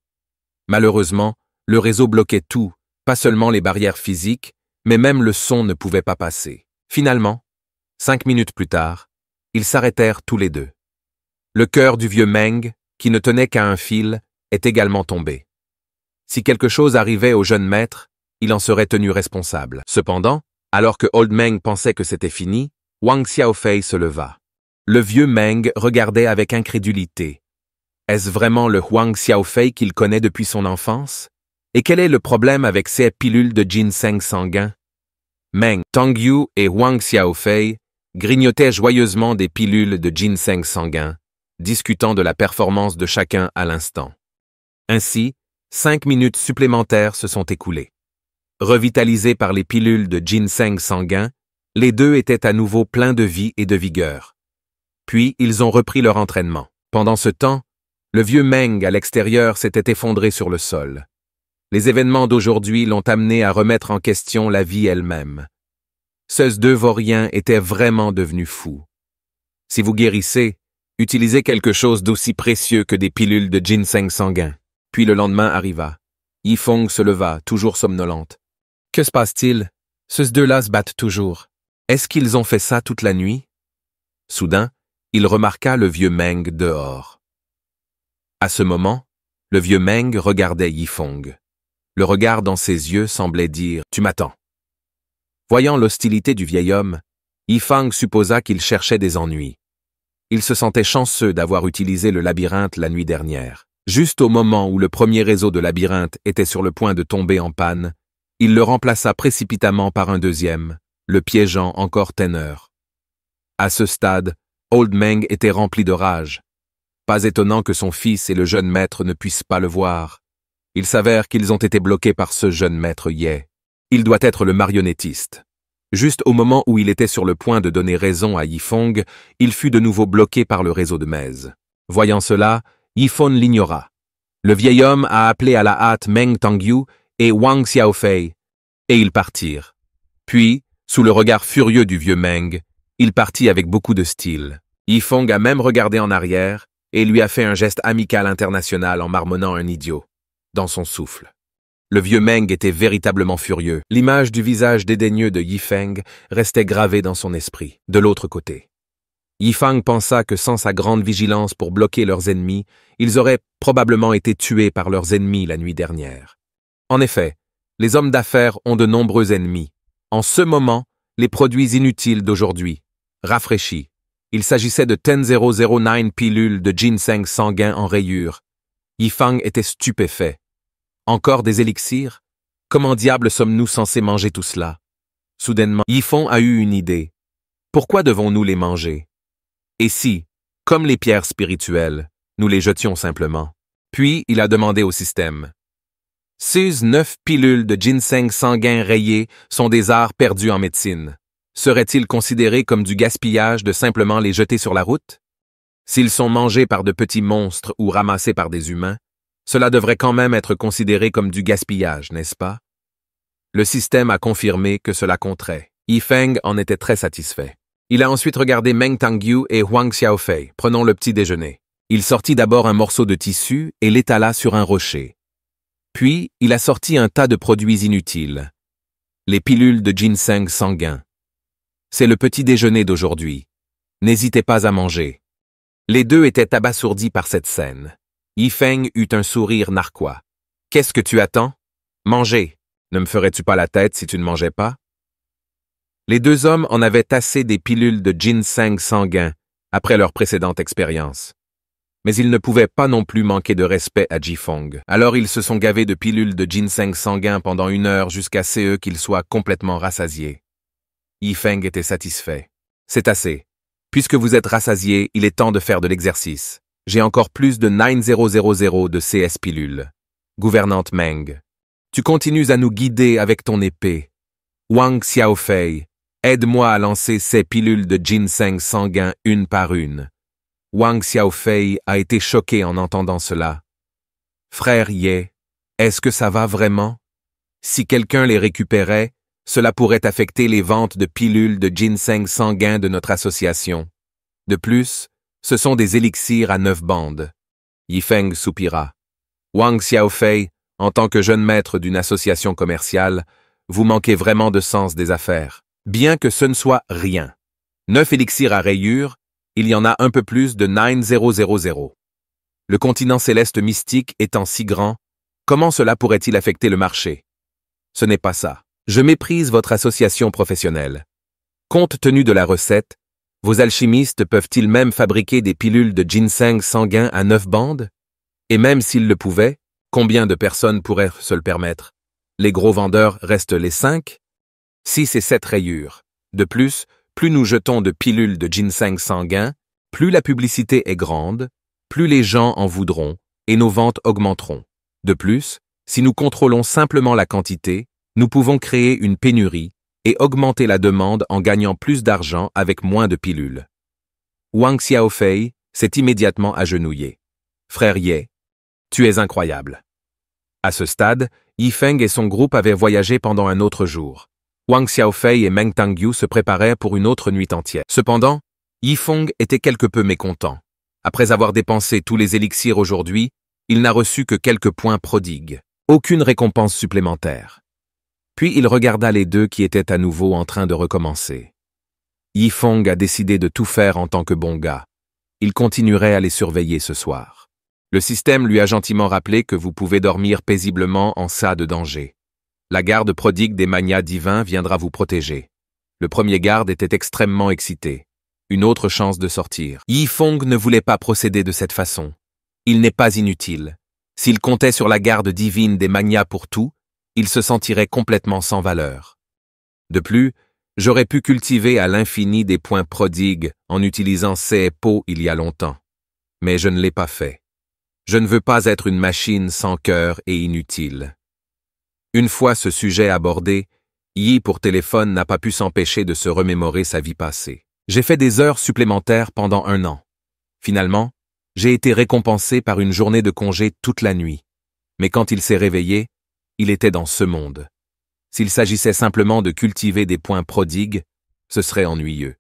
A: Malheureusement, le réseau bloquait tout, pas seulement les barrières physiques, mais même le son ne pouvait pas passer. Finalement, 5 minutes plus tard, ils s'arrêtèrent tous les deux. Le cœur du vieux Meng, qui ne tenait qu'à un fil, est également tombé. Si quelque chose arrivait au jeune maître, il en serait tenu responsable. Cependant, alors que Old Meng pensait que c'était fini, Wang Xiaofei se leva. Le vieux Meng regardait avec incrédulité. Est-ce vraiment le Wang Xiaofei qu'il connaît depuis son enfance? Et quel est le problème avec ces pilules de ginseng sanguin? Meng Tongyu et Wang Xiaofei grignotaient joyeusement des pilules de ginseng sanguin, discutant de la performance de chacun à l'instant. Ainsi, 5 minutes supplémentaires se sont écoulées. Revitalisés par les pilules de ginseng sanguin, les deux étaient à nouveau pleins de vie et de vigueur. Puis, ils ont repris leur entraînement. Pendant ce temps, le vieux Meng à l'extérieur s'était effondré sur le sol. Les événements d'aujourd'hui l'ont amené à remettre en question la vie elle-même. Ces deux vauriens étaient vraiment devenus fous. Si vous guérissez, utilisez quelque chose d'aussi précieux que des pilules de ginseng sanguin. Puis le lendemain arriva. Yifeng se leva, toujours somnolente. Que se passe-t-il? Ces deux-là se battent toujours. Est-ce qu'ils ont fait ça toute la nuit? Soudain, il remarqua le vieux Meng dehors. À ce moment, le vieux Meng regardait Yifeng. Le regard dans ses yeux semblait dire « Tu m'attends ». Voyant l'hostilité du vieil homme, Yifeng supposa qu'il cherchait des ennuis. Il se sentait chanceux d'avoir utilisé le labyrinthe la nuit dernière. Juste au moment où le premier réseau de labyrinthe était sur le point de tomber en panne, il le remplaça précipitamment par un deuxième, le piégeant encore téneur. À ce stade, Old Meng était rempli de rage. Pas étonnant que son fils et le jeune maître ne puissent pas le voir. Il s'avère qu'ils ont été bloqués par ce jeune maître Ye. Il doit être le marionnettiste. Juste au moment où il était sur le point de donner raison à Yifeng, il fut de nouveau bloqué par le réseau de Mez. Voyant cela, Yifeng l'ignora. Le vieil homme a appelé à la hâte Meng Tongyu et Wang Xiaofei, et ils partirent. Puis, sous le regard furieux du vieux Meng, il partit avec beaucoup de style. Yifeng a même regardé en arrière et lui a fait un geste amical international en marmonnant un idiot, dans son souffle. Le vieux Meng était véritablement furieux. L'image du visage dédaigneux de Yifeng restait gravée dans son esprit. De l'autre côté, Yifeng pensa que sans sa grande vigilance pour bloquer leurs ennemis, ils auraient probablement été tués par leurs ennemis la nuit dernière. En effet, les hommes d'affaires ont de nombreux ennemis. En ce moment, les produits inutiles d'aujourd'hui, rafraîchis. Il s'agissait de 10009 pilules de ginseng sanguin en rayures. Yifeng était stupéfait. Encore des élixirs? Comment diable sommes-nous censés manger tout cela? Soudainement, Yifeng a eu une idée. Pourquoi devons-nous les manger? Et si, comme les pierres spirituelles, nous les jetions simplement? Puis il a demandé au système. Ces 9 pilules de ginseng sanguin rayées sont des arts perdus en médecine. Serait-il considéré comme du gaspillage de simplement les jeter sur la route? S'ils sont mangés par de petits monstres ou ramassés par des humains, cela devrait quand même être considéré comme du gaspillage, n'est-ce pas? Le système a confirmé que cela compterait. Yifeng en était très satisfait. Il a ensuite regardé Meng Tongyu et Wang Xiaofei, prenant le petit déjeuner. Il sortit d'abord un morceau de tissu et l'étala sur un rocher. Puis, il a sorti un tas de produits inutiles. Les pilules de ginseng sanguin. C'est le petit déjeuner d'aujourd'hui. N'hésitez pas à manger. Les deux étaient abasourdis par cette scène. Yifeng eut un sourire narquois. « Qu'est-ce que tu attends? Manger. Ne me ferais-tu pas la tête si tu ne mangeais pas? » Les deux hommes en avaient assez des pilules de ginseng sanguin après leur précédente expérience. Mais ils ne pouvaient pas non plus manquer de respect à Yifeng. Alors ils se sont gavés de pilules de ginseng sanguin pendant 1 heure jusqu'à ce qu'ils soient complètement rassasiés. Yifeng était satisfait. « C'est assez. Puisque vous êtes rassasiés, il est temps de faire de l'exercice. J'ai encore plus de 9000 de CS pilules. Gouvernante Meng, tu continues à nous guider avec ton épée. Wang Xiaofei, aide-moi à lancer ces pilules de ginseng sanguin une par une. » Wang Xiaofei a été choqué en entendant cela. « Frère Ye, est-ce que ça va vraiment? Si quelqu'un les récupérait, cela pourrait affecter les ventes de pilules de ginseng sanguin de notre association. De plus, ce sont des élixirs à 9 bandes. Yifeng soupira. Wang Xiaofei, en tant que jeune maître d'une association commerciale, vous manquez vraiment de sens des affaires. Bien que ce ne soit rien. 9 élixirs à rayures, il y en a un peu plus de 9000. Le continent céleste mystique étant si grand, comment cela pourrait-il affecter le marché? Ce n'est pas ça. Je méprise votre association professionnelle. Compte tenu de la recette, vos alchimistes peuvent-ils même fabriquer des pilules de ginseng sanguin à 9 bandes? Et même s'ils le pouvaient, combien de personnes pourraient se le permettre? Les gros vendeurs restent les 5, 6 et 7 rayures. De plus, plus nous jetons de pilules de ginseng sanguin, plus la publicité est grande, plus les gens en voudront et nos ventes augmenteront. De plus, si nous contrôlons simplement la quantité, nous pouvons créer une pénurie et augmenter la demande en gagnant plus d'argent avec moins de pilules. Wang Xiaofei s'est immédiatement agenouillé. Frère Ye, tu es incroyable. À ce stade, Yifeng et son groupe avaient voyagé pendant un autre jour. Wang Xiaofei et Meng Tangyu se préparaient pour une autre nuit entière. Cependant, Yifeng était quelque peu mécontent. Après avoir dépensé tous les élixirs aujourd'hui, il n'a reçu que quelques points prodigues. Aucune récompense supplémentaire. Puis il regarda les deux qui étaient à nouveau en train de recommencer. Yifeng a décidé de tout faire en tant que bon gars. Il continuerait à les surveiller ce soir. Le système lui a gentiment rappelé que vous pouvez dormir paisiblement en cas de danger. La garde prodigue des magnats divins viendra vous protéger. Le premier garde était extrêmement excité. Une autre chance de sortir. Yifeng ne voulait pas procéder de cette façon. Il n'est pas inutile. S'il comptait sur la garde divine des magnats pour tout, il se sentirait complètement sans valeur. De plus, j'aurais pu cultiver à l'infini des points prodigues en utilisant ces pots il y a longtemps. Mais je ne l'ai pas fait. Je ne veux pas être une machine sans cœur et inutile. Une fois ce sujet abordé, Yi pour téléphone n'a pas pu s'empêcher de se remémorer sa vie passée. J'ai fait des heures supplémentaires pendant 1 an. Finalement, j'ai été récompensé par une journée de congé toute la nuit. Mais quand il s'est réveillé, il était dans ce monde. S'il s'agissait simplement de cultiver des points prodigues, ce serait ennuyeux.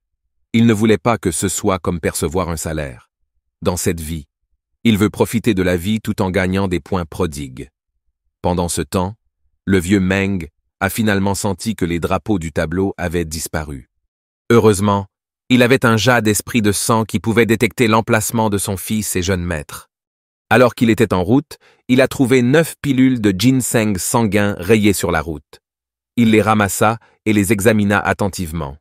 A: Il ne voulait pas que ce soit comme percevoir un salaire. Dans cette vie, il veut profiter de la vie tout en gagnant des points prodigues. Pendant ce temps, le vieux Meng a finalement senti que les drapeaux du tableau avaient disparu. Heureusement, il avait un jas d'esprit de sang qui pouvait détecter l'emplacement de son fils et jeune maître. Alors qu'il était en route, il a trouvé 9 pilules de ginseng sanguin rayées sur la route. Il les ramassa et les examina attentivement.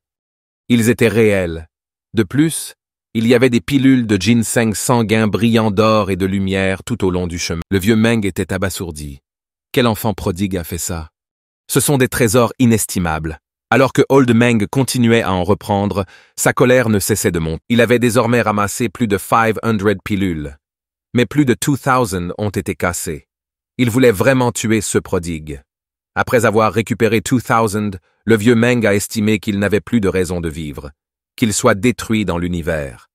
A: Ils étaient réels. De plus, il y avait des pilules de ginseng sanguin brillant d'or et de lumière tout au long du chemin. Le vieux Meng était abasourdi. Quel enfant prodigue a fait ça? Ce sont des trésors inestimables. Alors que Old Meng continuait à en reprendre, sa colère ne cessait de monter. Il avait désormais ramassé plus de 500 pilules. Mais plus de 2000 ont été cassées. Il voulait vraiment tuer ce prodigue. Après avoir récupéré 2000, le vieux Meng a estimé qu'il n'avait plus de raison de vivre, qu'il soit détruit dans l'univers.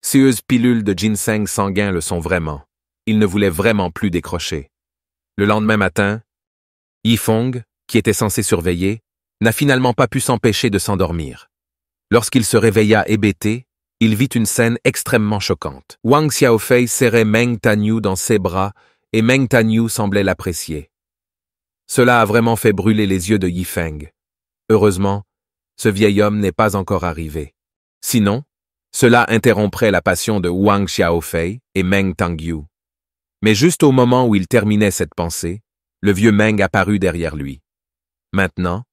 A: Ces pilules de ginseng sanguin le sont vraiment. Il ne voulait vraiment plus décrocher. Le lendemain matin, Yifeng, qui était censé surveiller, n'a finalement pas pu s'empêcher de s'endormir. Lorsqu'il se réveilla hébété, il vit une scène extrêmement choquante. Wang Xiaofei serrait Meng Tangyu dans ses bras et Meng Tangyu semblait l'apprécier. Cela a vraiment fait brûler les yeux de Yifeng. Heureusement, ce vieil homme n'est pas encore arrivé. Sinon, cela interromprait la passion de Wang Xiaofei et Meng Tangyu. Mais juste au moment où il terminait cette pensée, le vieux Meng apparut derrière lui. Maintenant,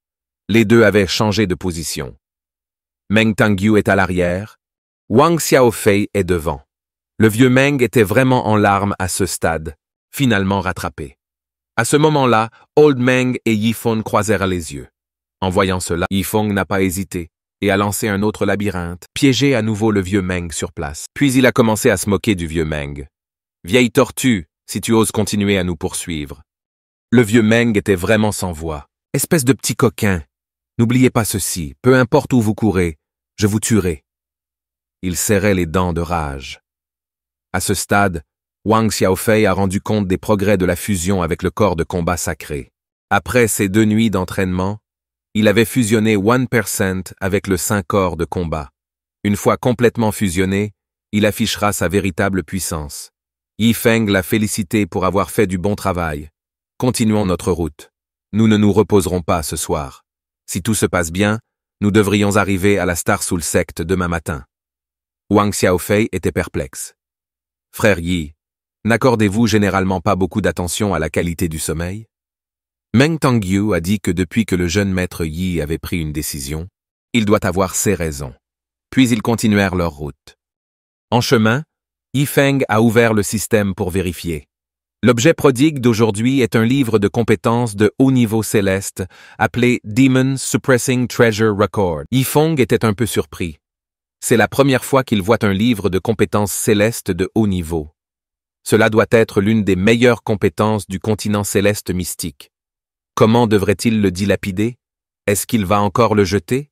A: les deux avaient changé de position. Meng Tangyu est à l'arrière, Wang Xiaofei est devant. Le vieux Meng était vraiment en larmes à ce stade, finalement rattrapé. À ce moment-là, Old Meng et Yifeng croisèrent les yeux. En voyant cela, Yifeng n'a pas hésité et a lancé un autre labyrinthe, piégé à nouveau le vieux Meng sur place. Puis il a commencé à se moquer du vieux Meng. « Vieille tortue, si tu oses continuer à nous poursuivre. » Le vieux Meng était vraiment sans voix. « Espèce de petit coquin. N'oubliez pas ceci, peu importe où vous courez, je vous tuerai. » Il serrait les dents de rage. À ce stade, Wang Xiaofei a rendu compte des progrès de la fusion avec le corps de combat sacré. Après ces 2 nuits d'entraînement, il avait fusionné 1% avec le Saint Corps de combat. Une fois complètement fusionné, il affichera sa véritable puissance. Yifeng l'a félicité pour avoir fait du bon travail. Continuons notre route. Nous ne nous reposerons pas ce soir. Si tout se passe bien, nous devrions arriver à la Star Soul Sect demain matin. Wang Xiaofei était perplexe. Frère Yi, n'accordez-vous généralement pas beaucoup d'attention à la qualité du sommeil? Meng Tangyu a dit que depuis que le jeune maître Yi avait pris une décision, il doit avoir ses raisons. Puis ils continuèrent leur route. En chemin, Yifeng a ouvert le système pour vérifier. L'objet prodigue d'aujourd'hui est un livre de compétences de haut niveau céleste appelé Demon Suppressing Treasure Record. Yifeng était un peu surpris. C'est la première fois qu'il voit un livre de compétences célestes de haut niveau. Cela doit être l'une des meilleures compétences du continent céleste mystique. Comment devrait-il le dilapider? Est-ce qu'il va encore le jeter?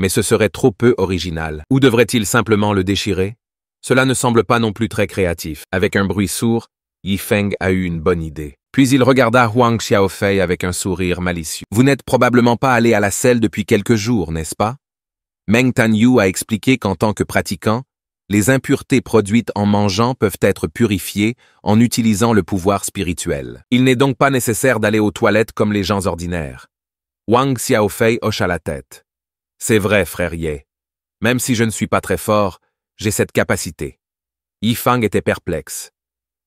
A: Mais ce serait trop peu original. Ou devrait-il simplement le déchirer? Cela ne semble pas non plus très créatif. Avec un bruit sourd, Yifeng a eu une bonne idée. Puis il regarda Wang Xiaofei avec un sourire malicieux. « Vous n'êtes probablement pas allé à la selle depuis quelques jours, n'est-ce pas ?» Meng Tangyu a expliqué qu'en tant que pratiquant, les impuretés produites en mangeant peuvent être purifiées en utilisant le pouvoir spirituel. Il n'est donc pas nécessaire d'aller aux toilettes comme les gens ordinaires. Wang Xiaofei hocha la tête. « C'est vrai, frère Ye. Même si je ne suis pas très fort, j'ai cette capacité. » Yifeng était perplexe.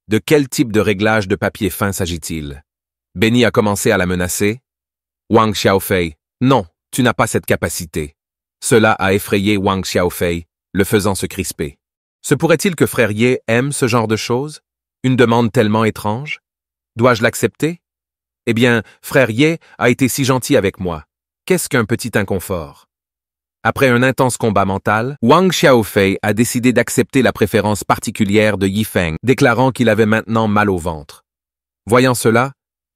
A: De quel type de réglage de papier fin s'agit-il? Benny a commencé à la menacer. Wang Xiaofei, non, tu n'as pas cette capacité. Cela a effrayé Wang Xiaofei, le faisant se crisper. Se pourrait-il que frère Ye aime ce genre de choses? Une demande tellement étrange? Dois-je l'accepter? Eh bien, frère Ye a été si gentil avec moi. Qu'est-ce qu'un petit inconfort? Après un intense combat mental, Wang Xiaofei a décidé d'accepter la préférence particulière de Yifeng, déclarant qu'il avait maintenant mal au ventre. Voyant cela,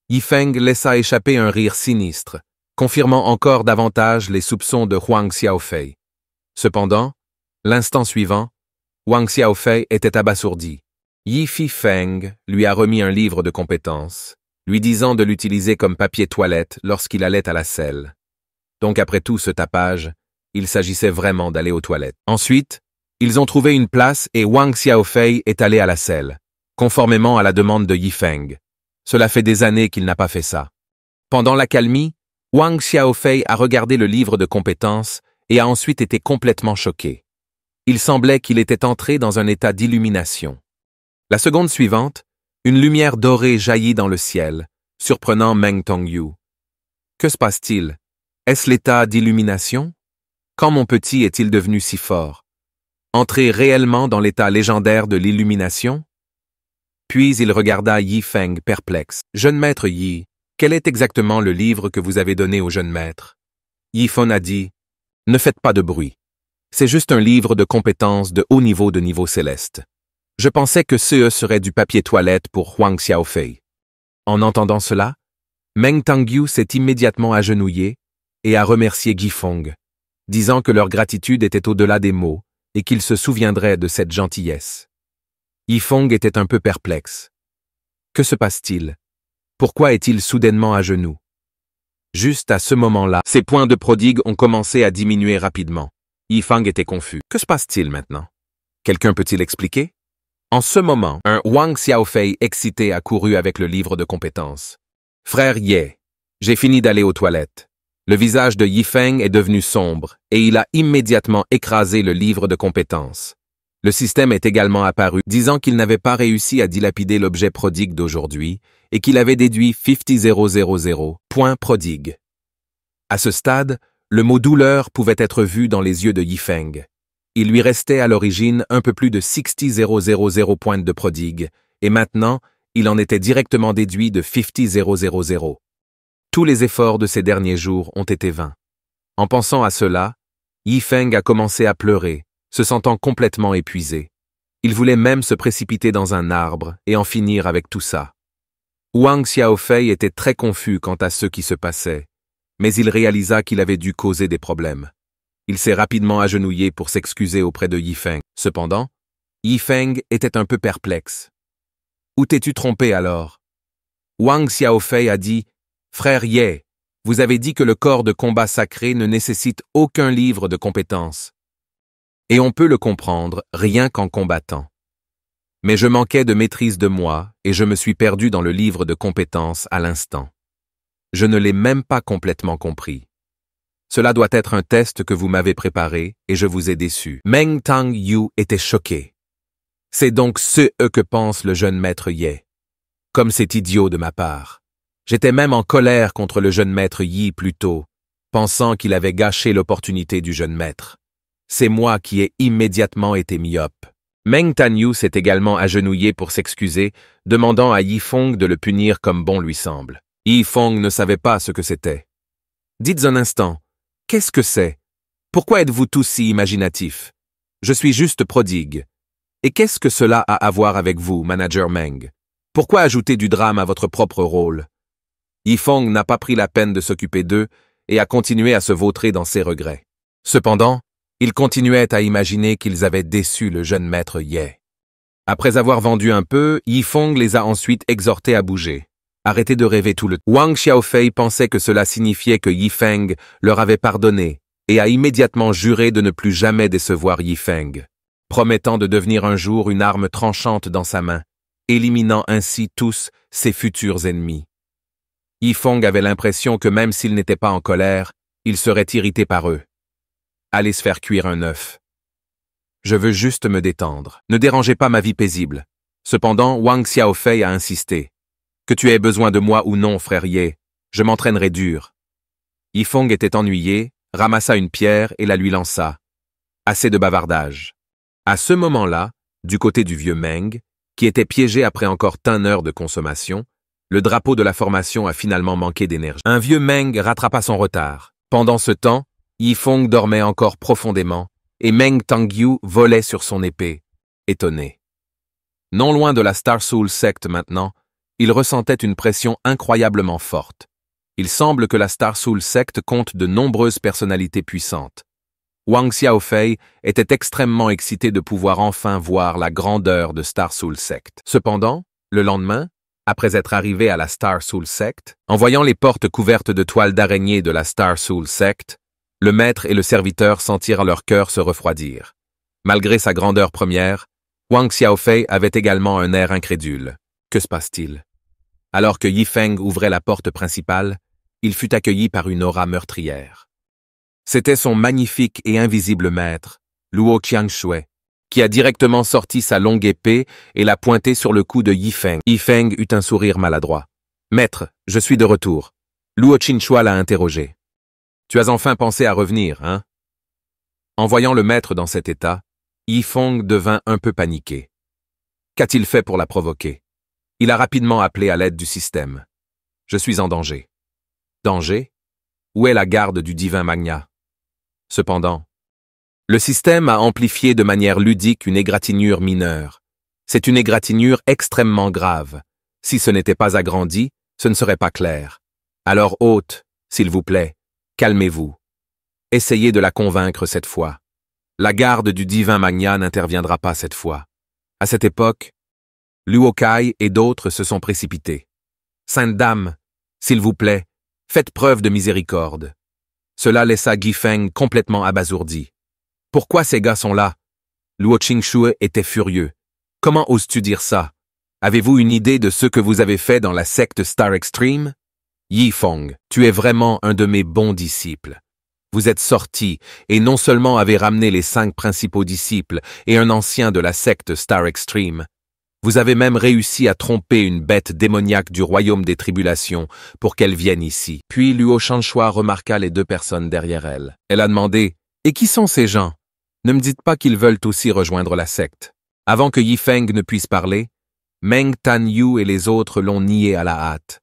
A: Yifeng laissa échapper un rire sinistre, confirmant encore davantage les soupçons de Wang Xiaofei. Cependant, l'instant suivant, Wang Xiaofei était abasourdi. Yifeng lui a remis un livre de compétences, lui disant de l'utiliser comme papier toilette lorsqu'il allait à la selle. Donc après tout ce tapage, il s'agissait vraiment d'aller aux toilettes. Ensuite, ils ont trouvé une place et Wang Xiaofei est allé à la selle, conformément à la demande de Yifeng. Cela fait des années qu'il n'a pas fait ça. Pendant l'accalmie, Wang Xiaofei a regardé le livre de compétences et a ensuite été complètement choqué. Il semblait qu'il était entré dans un état d'illumination. La seconde suivante, une lumière dorée jaillit dans le ciel, surprenant Meng Tangyu. Que se passe-t-il? Est-ce l'état d'illumination? Quand mon petit est-il devenu si fort? Entrer réellement dans l'état légendaire de l'illumination? Puis il regarda Yifeng perplexe. « Jeune maître Yi, quel est exactement le livre que vous avez donné au jeune maître? » Yifeng a dit « Ne faites pas de bruit. C'est juste un livre de compétences de haut niveau céleste. Je pensais que ce serait du papier toilette pour Wang Xiaofei. » En entendant cela, Meng Tangyu s'est immédiatement agenouillé et a remercié Yifeng, disant que leur gratitude était au-delà des mots et qu'ils se souviendraient de cette gentillesse. Yifeng était un peu perplexe. Que se passe-t-il? Pourquoi est-il soudainement à genoux? Juste à ce moment-là, ses points de prodigue ont commencé à diminuer rapidement. Yifeng était confus. Que se passe-t-il maintenant? Quelqu'un peut-il expliquer? En ce moment, un Wang Xiaofei excité a couru avec le livre de compétences. « Frère Ye, j'ai fini d'aller aux toilettes. » Le visage de Yifeng est devenu sombre et il a immédiatement écrasé le livre de compétences. Le système est également apparu, disant qu'il n'avait pas réussi à dilapider l'objet prodigue d'aujourd'hui et qu'il avait déduit 50000 points prodigue. À ce stade, le mot douleur pouvait être vu dans les yeux de Yifeng. Il lui restait à l'origine un peu plus de 60000 points de prodigue et maintenant, il en était directement déduit de 50000. Tous les efforts de ces derniers jours ont été vains. En pensant à cela, Yifeng a commencé à pleurer, se sentant complètement épuisé. Il voulait même se précipiter dans un arbre et en finir avec tout ça. Wang Xiaofei était très confus quant à ce qui se passait, mais il réalisa qu'il avait dû causer des problèmes. Il s'est rapidement agenouillé pour s'excuser auprès de Yifeng. Cependant, Yifeng était un peu perplexe. « Où t'es-tu trompé alors ?» Wang Xiaofei a dit « Frère Ye, vous avez dit que le corps de combat sacré ne nécessite aucun livre de compétences. Et on peut le comprendre rien qu'en combattant. Mais je manquais de maîtrise de moi et je me suis perdu dans le livre de compétences à l'instant. Je ne l'ai même pas complètement compris. Cela doit être un test que vous m'avez préparé et je vous ai déçu. Meng Tang-yu était choqué. C'est donc ce que pense le jeune maître Ye. Comme c'est idiot de ma part. J'étais même en colère contre le jeune maître Yi plus tôt, pensant qu'il avait gâché l'opportunité du jeune maître. C'est moi qui ai immédiatement été myope. Meng Tang-yu s'est également agenouillé pour s'excuser, demandant à Yifeng de le punir comme bon lui semble. Yifeng ne savait pas ce que c'était. Dites un instant, qu'est-ce que c'est? Pourquoi êtes-vous tous si imaginatifs? Je suis juste prodigue. Et qu'est-ce que cela a à voir avec vous, manager Meng? Pourquoi ajouter du drame à votre propre rôle? Yifeng n'a pas pris la peine de s'occuper d'eux et a continué à se vautrer dans ses regrets. Cependant, ils continuaient à imaginer qu'ils avaient déçu le jeune maître Ye. Après avoir vendu un peu, Yifeng les a ensuite exhortés à bouger. Arrêtez de rêver tout le temps. Wang Xiaofei pensait que cela signifiait que Yifeng leur avait pardonné et a immédiatement juré de ne plus jamais décevoir Yifeng, promettant de devenir un jour une arme tranchante dans sa main, éliminant ainsi tous ses futurs ennemis. Yifeng avait l'impression que même s'il n'était pas en colère, il serait irrité par eux. Allez se faire cuire un œuf. Je veux juste me détendre. Ne dérangez pas ma vie paisible. Cependant, Wang Xiaofei a insisté. Que tu aies besoin de moi ou non, frère Ye, je m'entraînerai dur. Yifeng était ennuyé, ramassa une pierre et la lui lança. Assez de bavardage. À ce moment-là, du côté du vieux Meng, qui était piégé après encore 1 heure de consommation, le drapeau de la formation a finalement manqué d'énergie. Un vieux Meng rattrapa son retard. Pendant ce temps, Yifeng dormait encore profondément, et Meng Tang-yu volait sur son épée, étonné. Non loin de la Star Soul Sect maintenant, il ressentait une pression incroyablement forte. Il semble que la Star Soul Sect compte de nombreuses personnalités puissantes. Wang Xiaofei était extrêmement excité de pouvoir enfin voir la grandeur de Star Soul Sect. Cependant, le lendemain, après être arrivé à la Star Soul Sect, en voyant les portes couvertes de toiles d'araignée de la Star Soul Sect, le maître et le serviteur sentirent leur cœur se refroidir. Malgré sa grandeur première, Wang Xiaofei avait également un air incrédule. Que se passe-t-il? Alors que Yifeng ouvrait la porte principale, il fut accueilli par une aura meurtrière. C'était son magnifique et invisible maître, Luo Qiangshui, qui a directement sorti sa longue épée et l'a pointée sur le cou de Yifeng. Yifeng eut un sourire maladroit. « Maître, je suis de retour. » Luo Qiangshui l'a interrogé. « Tu as enfin pensé à revenir, hein ?» En voyant le maître dans cet état, Yifeng devint un peu paniqué. Qu'a-t-il fait pour la provoquer? Il a rapidement appelé à l'aide du système. « Je suis en danger. » « Danger? Où est la garde du divin Magna? » Cependant, le système a amplifié de manière ludique une égratignure mineure. C'est une égratignure extrêmement grave. Si ce n'était pas agrandi, ce ne serait pas clair. Alors hôte, s'il vous plaît, calmez-vous. Essayez de la convaincre cette fois. La garde du divin Magna n'interviendra pas cette fois. À cette époque, Luo Kai et d'autres se sont précipités. Sainte Dame, s'il vous plaît, faites preuve de miséricorde. Cela laissa Yifeng complètement abasourdi. Pourquoi ces gars sont là? Luo Qiangshui était furieux. Comment oses-tu dire ça? Avez-vous une idée de ce que vous avez fait dans la secte Star Extreme? Yifeng, tu es vraiment un de mes bons disciples. Vous êtes sorti et non seulement avez ramené les 5 principaux disciples et un ancien de la secte Star Extreme, vous avez même réussi à tromper une bête démoniaque du royaume des tribulations pour qu'elle vienne ici. Puis Luo Qiangshui remarqua les 2 personnes derrière elle. Elle a demandé « Et qui sont ces gens? Ne me dites pas qu'ils veulent aussi rejoindre la secte. » Avant que Yifeng ne puisse parler, Meng Tang-yu et les autres l'ont nié à la hâte.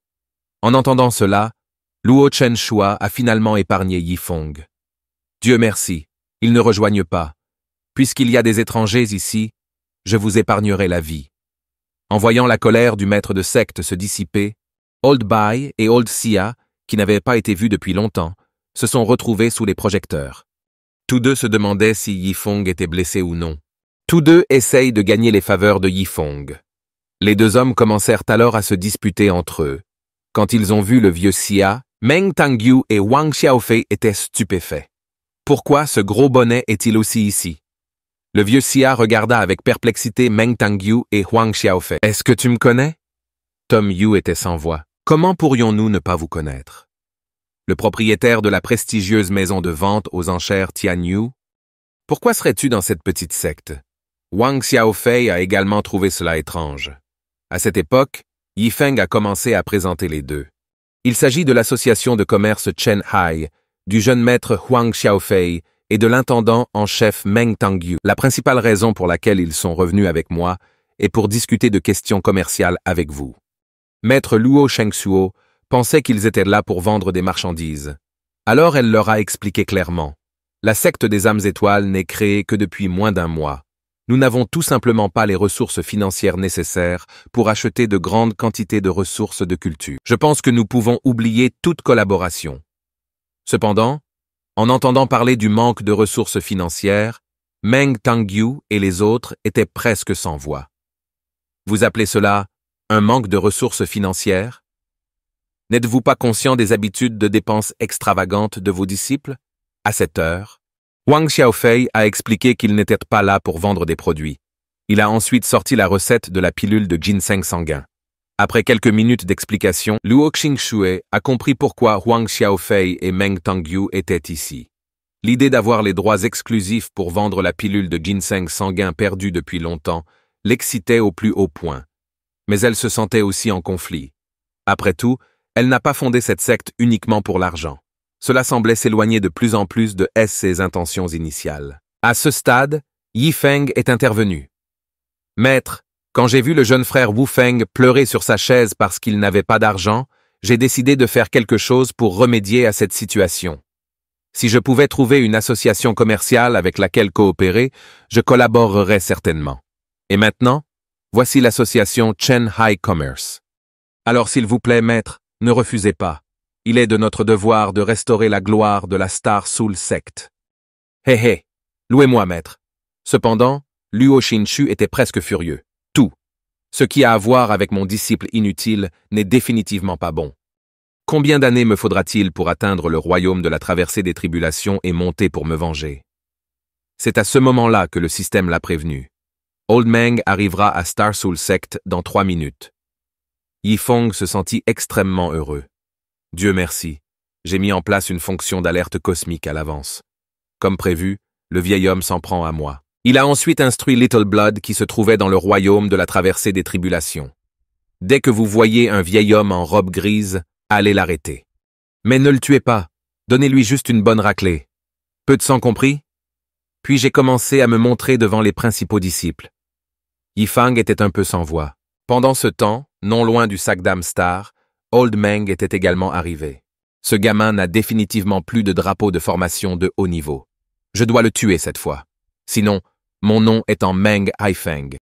A: En entendant cela, Luo Qiangshui a finalement épargné Yifeng. Dieu merci, ils ne rejoignent pas. Puisqu'il y a des étrangers ici, je vous épargnerai la vie. En voyant la colère du maître de secte se dissiper, Old Bai et Old Sia, qui n'avaient pas été vus depuis longtemps, se sont retrouvés sous les projecteurs. Tous 2 se demandaient si Yifeng était blessé ou non. Tous 2 essayent de gagner les faveurs de Yifeng. Les 2 hommes commencèrent alors à se disputer entre eux. Quand ils ont vu le vieux Sia, Meng Tang-yu et Wang Xiaofei étaient stupéfaits. Pourquoi ce gros bonnet est-il aussi ici? Le vieux Xia regarda avec perplexité Meng Tangyu et Huang Xiaofei. « Est-ce que tu me connais ?» Tom Yu était sans voix. « Comment pourrions-nous ne pas vous connaître ?» Le propriétaire de la prestigieuse maison de vente aux enchères Tianyu. « Pourquoi serais-tu dans cette petite secte ?» Huang Xiaofei a également trouvé cela étrange. À cette époque, Yifeng a commencé à présenter les deux. Il s'agit de l'association de commerce Chen Hai, du jeune maître Huang Xiaofei et de l'intendant en chef Meng Tangyu. La principale raison pour laquelle ils sont revenus avec moi est pour discuter de questions commerciales avec vous. Maître Luo Shengsuo pensait qu'ils étaient là pour vendre des marchandises. Alors elle leur a expliqué clairement. La secte des âmes étoiles n'est créée que depuis moins d'un mois. Nous n'avons tout simplement pas les ressources financières nécessaires pour acheter de grandes quantités de ressources de culture. Je pense que nous pouvons oublier toute collaboration. Cependant, en entendant parler du manque de ressources financières, Meng Tangyu et les autres étaient presque sans voix. Vous appelez cela un manque de ressources financières? N'êtes-vous pas conscient des habitudes de dépenses extravagantes de vos disciples? À cette heure, Huang Xiaofei a expliqué qu'il n'était pas là pour vendre des produits. Il a ensuite sorti la recette de la pilule de ginseng sanguin. Après quelques minutes d'explication, Luo Xingxue a compris pourquoi Huang Xiaofei et Meng Tangyu étaient ici. L'idée d'avoir les droits exclusifs pour vendre la pilule de ginseng sanguin perdue depuis longtemps l'excitait au plus haut point. Mais elle se sentait aussi en conflit. Après tout, elle n'a pas fondé cette secte uniquement pour l'argent. Cela semblait s'éloigner de plus en plus de ses intentions initiales. À ce stade, Yifeng est intervenu. « Maître, quand j'ai vu le jeune frère Wu Feng pleurer sur sa chaise parce qu'il n'avait pas d'argent, j'ai décidé de faire quelque chose pour remédier à cette situation. Si je pouvais trouver une association commerciale avec laquelle coopérer, je collaborerais certainement. Et maintenant, voici l'association Chen Hai Commerce. Alors s'il vous plaît, maître, ne refusez pas. Il est de notre devoir de restaurer la gloire de la Star Soul Sect. Hé hé, louez-moi, maître. » Cependant, Luo Xingxue était presque furieux. Tout. Ce qui a à voir avec mon disciple inutile n'est définitivement pas bon. Combien d'années me faudra-t-il pour atteindre le royaume de la traversée des tribulations et monter pour me venger? C'est à ce moment-là que le système l'a prévenu. Old Meng arrivera à Star Soul Sect dans 3 minutes. Yifeng se sentit extrêmement heureux. Dieu merci, j'ai mis en place une fonction d'alerte cosmique à l'avance. Comme prévu, le vieil homme s'en prend à moi. Il a ensuite instruit Little Blood qui se trouvait dans le royaume de la traversée des tribulations. Dès que vous voyez un vieil homme en robe grise, allez l'arrêter. Mais ne le tuez pas, donnez-lui juste une bonne raclée. Peu de sang compris? Puis j'ai commencé à me montrer devant les principaux disciples. Yifeng était un peu sans voix. Pendant ce temps, non loin du Sagdam Star, Old Meng était également arrivé. Ce gamin n'a définitivement plus de drapeau de formation de haut niveau. Je dois le tuer cette fois. Sinon, mon nom est en Meng Haifeng.